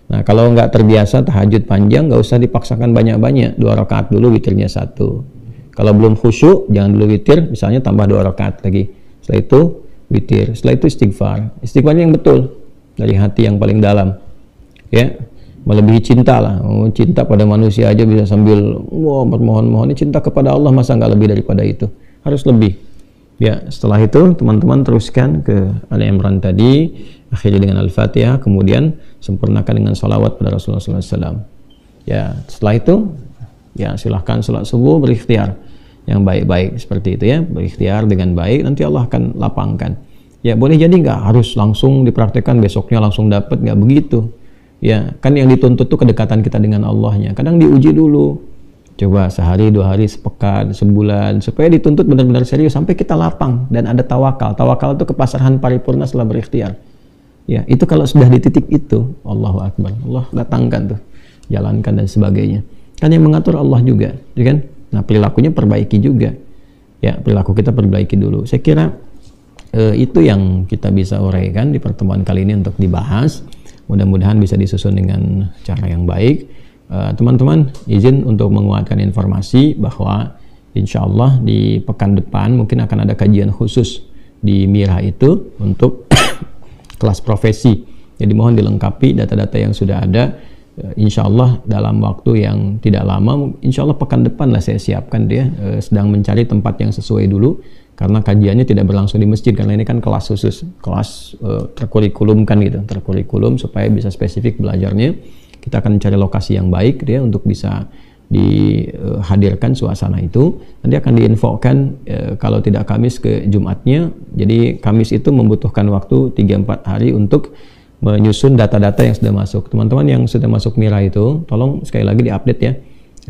Nah, kalau nggak terbiasa tahajud panjang, nggak usah dipaksakan banyak-banyak. 2 rakaat dulu, witirnya 1. Kalau belum khusyuk, jangan dulu witir, misalnya tambah 2 rakaat lagi. Setelah itu witir, setelah itu istighfar. Istighfarnya yang betul, dari hati yang paling dalam. Ya, melebihi cinta lah. Cinta pada manusia aja bisa sambil bermohon-mohon. Ini cinta kepada Allah, masa nggak lebih daripada itu? Harus lebih. Ya, setelah itu teman-teman teruskan ke Ali Imran tadi, akhiri dengan Al-Fatihah, kemudian sempurnakan dengan salawat pada Rasulullah SAW. Ya, setelah itu ya silahkan sholat subuh, berikhtiar yang baik-baik seperti itu ya, berikhtiar dengan baik, nanti Allah akan lapangkan. Ya, boleh jadi nggak harus langsung dipraktekkan besoknya langsung dapat, nggak begitu. Ya, kan yang dituntut tuh kedekatan kita dengan Allahnya. Kadang diuji dulu. Coba sehari, 2 hari, sepekan, sebulan, supaya dituntut benar-benar serius sampai kita lapang dan ada tawakal. Tawakal itu kepasrahan paripurna setelah berikhtiar. Ya, itu kalau sudah di titik itu, Allahu Akbar, Allah datangkan tuh, jalankan dan sebagainya. Kan yang mengatur Allah juga, ya kan? Nah, perilakunya perbaiki juga. Ya, perilaku kita perbaiki dulu. Saya kira itu yang kita bisa uraikan di pertemuan kali ini untuk dibahas. Mudah-mudahan bisa disusun dengan cara yang baik. Teman-teman, izin untuk menguatkan informasi bahwa insya Allah di pekan depan mungkin akan ada kajian khusus di Mira itu untuk kelas profesi. Jadi mohon dilengkapi data-data yang sudah ada. Insya Allah dalam waktu yang tidak lama, insya Allah pekan depan lah saya siapkan dia. Sedang mencari tempat yang sesuai dulu, karena kajiannya tidak berlangsung di masjid, karena ini kan kelas khusus, kelas terkurikulumkan gitu, terkurikulum supaya bisa spesifik belajarnya. Kita akan mencari lokasi yang baik dia untuk bisa dihadirkan suasana itu. Nanti akan diinfokan kalau tidak Kamis ke Jumatnya. Jadi Kamis itu membutuhkan waktu 3-4 hari untuk menyusun data-data yang sudah masuk. Teman-teman yang sudah masuk Mira itu, tolong sekali lagi diupdate ya.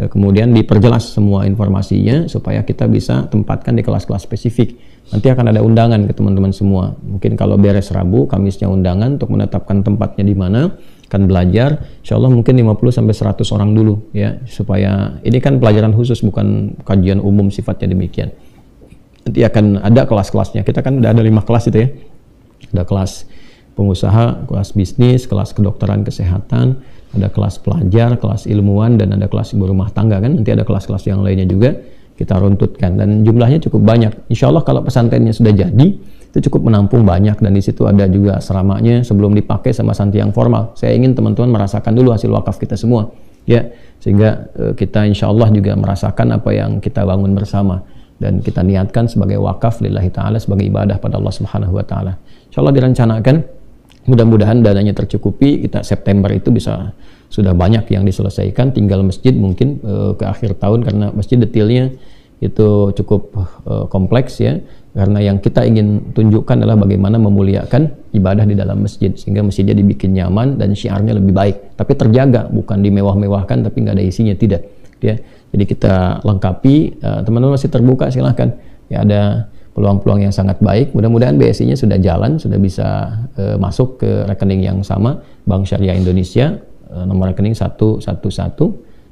Kemudian diperjelas semua informasinya supaya kita bisa tempatkan di kelas-kelas spesifik. Nanti akan ada undangan ke teman-teman semua. Mungkin kalau beres Rabu, Kamisnya undangan untuk menetapkan tempatnya di mana akan belajar. Insya Allah mungkin 50-100 orang dulu ya, supaya ini kan pelajaran khusus, bukan kajian umum sifatnya demikian. Nanti akan ada kelas-kelasnya. Kita kan udah ada 5 kelas itu ya. Ada kelas pengusaha, kelas bisnis, kelas kedokteran kesehatan, ada kelas pelajar, kelas ilmuwan, dan ada kelas ibu rumah tangga kan. Nanti ada kelas-kelas yang lainnya juga kita runtutkan, dan jumlahnya cukup banyak. Insya Allah kalau pesantrennya sudah jadi, itu cukup menampung banyak, dan di situ ada juga asramanya sebelum dipakai sama santri yang formal. Saya ingin teman-teman merasakan dulu hasil wakaf kita semua ya, sehingga kita insya Allah juga merasakan apa yang kita bangun bersama, dan kita niatkan sebagai wakaf lillahi ta'ala, sebagai ibadah pada Allah subhanahu wa ta'ala. Insya Allah direncanakan, mudah-mudahan dananya tercukupi, kita September itu bisa sudah banyak yang diselesaikan, tinggal masjid mungkin ke akhir tahun, karena masjid detailnya itu cukup kompleks ya, karena yang kita ingin tunjukkan adalah bagaimana memuliakan ibadah di dalam masjid, sehingga masjidnya dibikin nyaman dan syiarnya lebih baik, tapi terjaga, bukan dimewah-mewahkan tapi nggak ada isinya, tidak ya. Jadi kita lengkapi, teman-teman masih terbuka, silahkan ya, ada peluang-peluang yang sangat baik. Mudah-mudahan BSI-nya sudah jalan, sudah bisa masuk ke rekening yang sama, Bank Syariah Indonesia, nomor rekening 111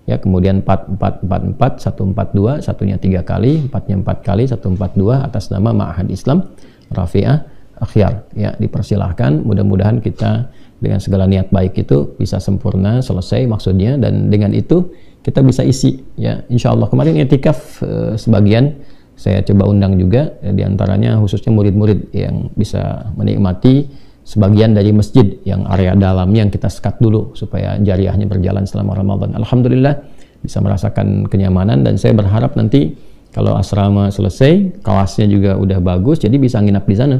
ya, kemudian 4444 142, satunya 3 kali, 4-nya 4 kali, 142, atas nama Ma'had Islam Rafi'ah Akhyar ya. Dipersilahkan, mudah-mudahan kita dengan segala niat baik itu bisa sempurna, selesai maksudnya, dan dengan itu kita bisa isi ya, insya Allah. Kemarin i'tikaf sebagian saya coba undang juga, diantaranya khususnya murid-murid yang bisa menikmati sebagian dari masjid yang area dalamnya yang kita sekat dulu supaya jariahnya berjalan selama Ramadan. Alhamdulillah bisa merasakan kenyamanan, dan saya berharap nanti kalau asrama selesai, kelasnya juga udah bagus, jadi bisa nginap di sana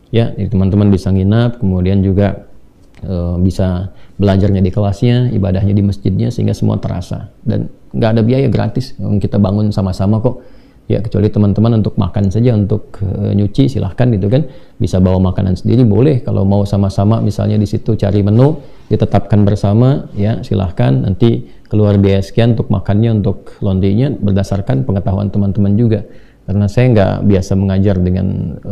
ya. Jadi teman-teman bisa nginap, kemudian juga bisa belajarnya di kelasnya, ibadahnya di masjidnya, sehingga semua terasa, dan nggak ada biaya, gratis, kita bangun sama-sama kok ya, kecuali teman-teman untuk makan saja, untuk nyuci silahkan gitu kan, bisa bawa makanan sendiri boleh. Kalau mau sama-sama misalnya di situ cari menu ditetapkan bersama ya, silahkan. Nanti keluar biaya sekian untuk makannya, untuk laundrynya, berdasarkan pengetahuan teman-teman juga, karena saya nggak biasa mengajar dengan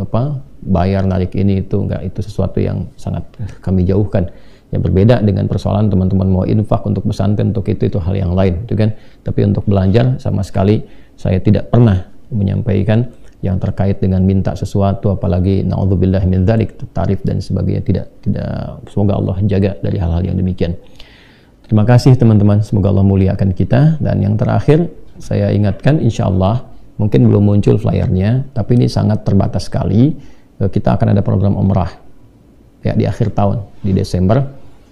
bayar narik ini itu, nggak, itu sesuatu yang sangat kami jauhkan ya. Berbeda dengan persoalan teman-teman mau infak untuk pesantren, untuk itu hal yang lain itu kan. Tapi untuk belajar sama sekali saya tidak pernah menyampaikan yang terkait dengan minta sesuatu, apalagi na'udzubillah min dzalik, tarif dan sebagainya, tidak. Semoga Allah jaga dari hal-hal yang demikian. Terima kasih teman-teman, semoga Allah muliakan kita. Dan yang terakhir saya ingatkan, insya Allah mungkin belum muncul flyernya, tapi ini sangat terbatas sekali. Kita akan ada program umrah ya di akhir tahun, di Desember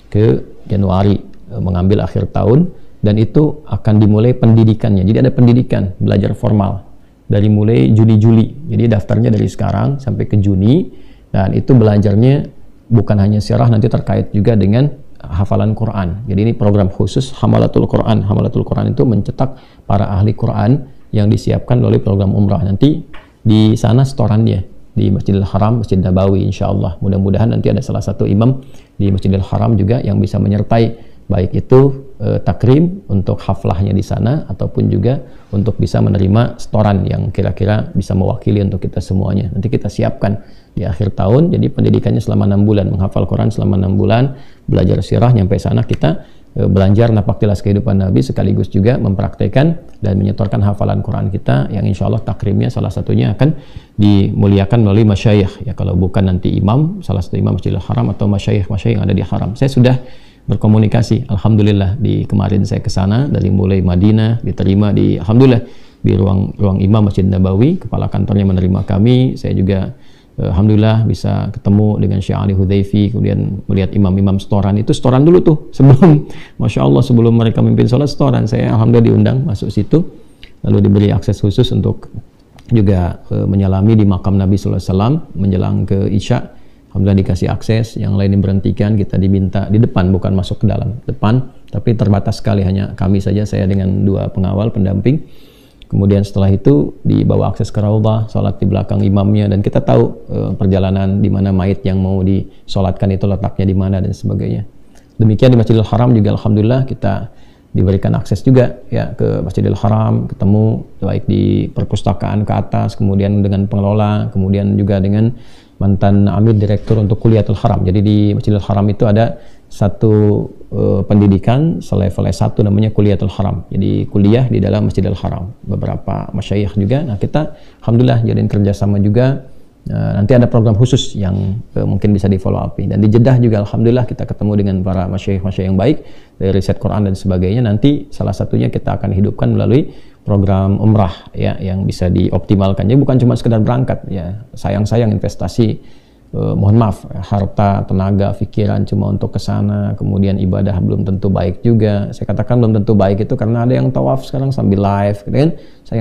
ke Januari, mengambil akhir tahun. Dan itu akan dimulai pendidikannya. Jadi ada pendidikan, belajar formal dari mulai Juni-Juli. Jadi daftarnya dari sekarang sampai ke Juni. Dan itu belajarnya bukan hanya sirah, nanti terkait juga dengan hafalan Quran. Jadi ini program khusus Hamalatul Quran. Hamalatul Quran itu mencetak para ahli Quran yang disiapkan oleh program umrah. Nanti di sana setorannya di Masjidil Haram, Masjid Nabawi, insya Allah. Mudah-mudahan nanti ada salah satu imam di Masjidil Haram juga yang bisa menyertai, baik itu takrim, untuk haflahnya di sana, ataupun juga untuk bisa menerima setoran yang kira-kira bisa mewakili untuk kita semuanya. Nanti kita siapkan di akhir tahun. Jadi pendidikannya selama 6 bulan, menghafal Quran selama 6 bulan, belajar sirah, nyampe sana kita belajar napak tilas kehidupan Nabi, sekaligus juga mempraktekkan dan menyetorkan hafalan Quran kita, yang insya Allah takrimnya salah satunya akan dimuliakan melalui masyayikh ya, kalau bukan nanti imam, salah satu imam Masjidil Haram atau masyayikh yang ada di Haram. Saya sudah berkomunikasi, alhamdulillah, di kemarin saya ke sana dari mulai Madinah, diterima di alhamdulillah di ruang imam Masjid Nabawi, kepala kantornya menerima kami. Saya juga alhamdulillah bisa ketemu dengan Syekh Ali Hudayfi, kemudian melihat imam-imam setoran. Itu setoran dulu tuh sebelum, Masya Allah, sebelum mereka memimpin sholat setoran, saya alhamdulillah diundang masuk situ, lalu diberi akses khusus untuk juga menyalami di makam Nabi SAW menjelang ke Isya. Alhamdulillah dikasih akses, yang lain diberhentikan, kita diminta di depan, bukan masuk ke dalam, depan, tapi terbatas sekali, hanya kami saja, saya dengan 2 pengawal pendamping. Kemudian setelah itu dibawa akses ke Raudhah, sholat di belakang imamnya, dan kita tahu perjalanan di mana mayit yang mau disolatkan itu letaknya di mana dan sebagainya. Demikian di Masjidil Haram juga alhamdulillah kita diberikan akses juga ya ke Masjidil Haram, ketemu baik di perpustakaan ke atas, kemudian dengan pengelola, kemudian juga dengan mantan Amir Direktur untuk Kuliatul Haram. Jadi di Masjidil Haram itu ada satu pendidikan selevel S1 namanya Kuliatul Haram. Jadi kuliah di dalam Masjidil Haram. Beberapa masyayikh juga. Nah, kita alhamdulillah jalin kerjasama juga. Nanti ada program khusus yang mungkin bisa di follow up. Dan di Jeddah juga alhamdulillah kita ketemu dengan para masyayikh yang baik dari riset Quran dan sebagainya. Nanti salah satunya kita akan hidupkan melalui program umrah ya, yang bisa dioptimalkan. Jadi bukan cuma sekedar berangkat ya. Sayang investasi, mohon maaf, harta, tenaga, pikiran cuma untuk ke sana, kemudian ibadah belum tentu baik juga. Saya katakan belum tentu baik itu karena ada yang tawaf sekarang sambil live gitu kan,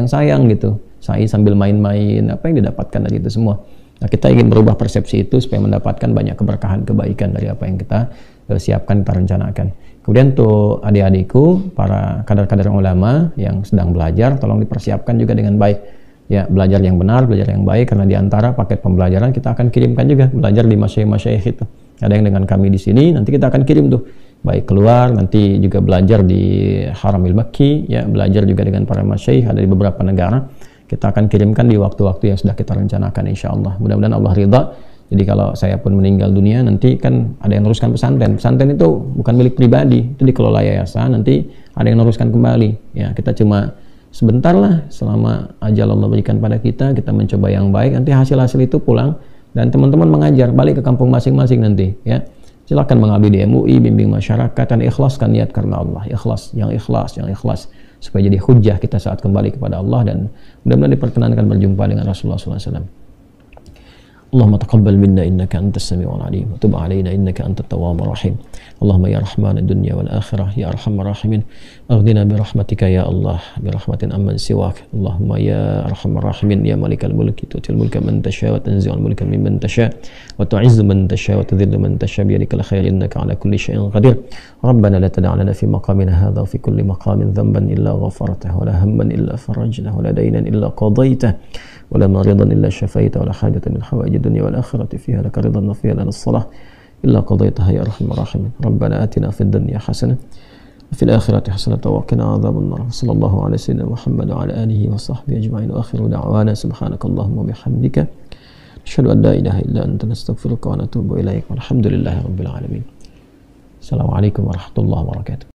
sayang gitu, saya sambil main-main, apa yang didapatkan dari itu semua. Nah, kita ingin merubah persepsi itu supaya mendapatkan banyak keberkahan, kebaikan dari apa yang kita siapkan, kita rencanakan. Kemudian untuk adik-adikku, para kader-kader ulama yang sedang belajar, tolong dipersiapkan juga dengan baik. Ya, belajar yang benar, belajar yang baik, karena diantara paket pembelajaran kita akan kirimkan juga belajar di masyayikh itu. Ada yang dengan kami di sini, nanti kita akan kirim tuh, baik keluar, nanti juga belajar di Haramil Makki, ya, belajar juga dengan para masyayikh ada di beberapa negara. Kita akan kirimkan di waktu-waktu yang sudah kita rencanakan, insya Allah. Mudah-mudahan Allah ridha. Jadi kalau saya pun meninggal dunia, nanti kan ada yang neruskan pesantren. Pesantren itu bukan milik pribadi, itu dikelola yayasan, nanti ada yang neruskan kembali. Ya, kita cuma sebentar lah, selama ajal Allah berikan pada kita mencoba yang baik, nanti hasil-hasil itu pulang dan teman-teman mengajar balik ke kampung masing-masing nanti ya. Silakan mengabdi di MUI, bimbing masyarakat, dan ikhlaskan niat karena Allah, yang ikhlas supaya jadi hujjah kita saat kembali kepada Allah, dan mudah-mudahan diperkenankan berjumpa dengan Rasulullah SAW. Allahumma taqabbal minna innaka antas sami'ul alim wa tub 'alaina innaka antat tawwabur rahim. Allahumma ya rahman ad-dunya wal akhirah ya arhamar rahimin aghdina bi rahmatika ya Allah bi rahmatin amman siwak. Allahumma ya arhamar rahimin ya malikal mulki tu'til mulka man tasha wa tanzi'ul mulka mimman tasha wa tu'izzu man tasha wa tudhillu man tasha bi yadikal khair innaka 'ala kulli syai'in qadir. Rabbana la tad'a lana fi maqamina hadha wa fi kulli maqamin dhanban illa ghafartahu wa la hamman illa farajtahu wa la daynan illa qadaytahu ولا مريضا إلا شفيت ولا حاجة من حوائج الدنيا والآخرة فيها لك رضا وفيها لنا الصلاة إلا قضيتها يا أرحم الراحمين. ربنا آتنا في الدنيا حسنة وفي الآخرة حسنة وقنا عذاب النار. صلى الله على سيدنا محمد وعلى آله وصحبه أجمعين وآخر دعوانا سبحانك اللهم وبحمدك نشهد أن لا إله إلا أنت نستغفرك ونتوب إليك والحمد لله رب العالمين. السلام عليكم ورحمة الله وبركاته.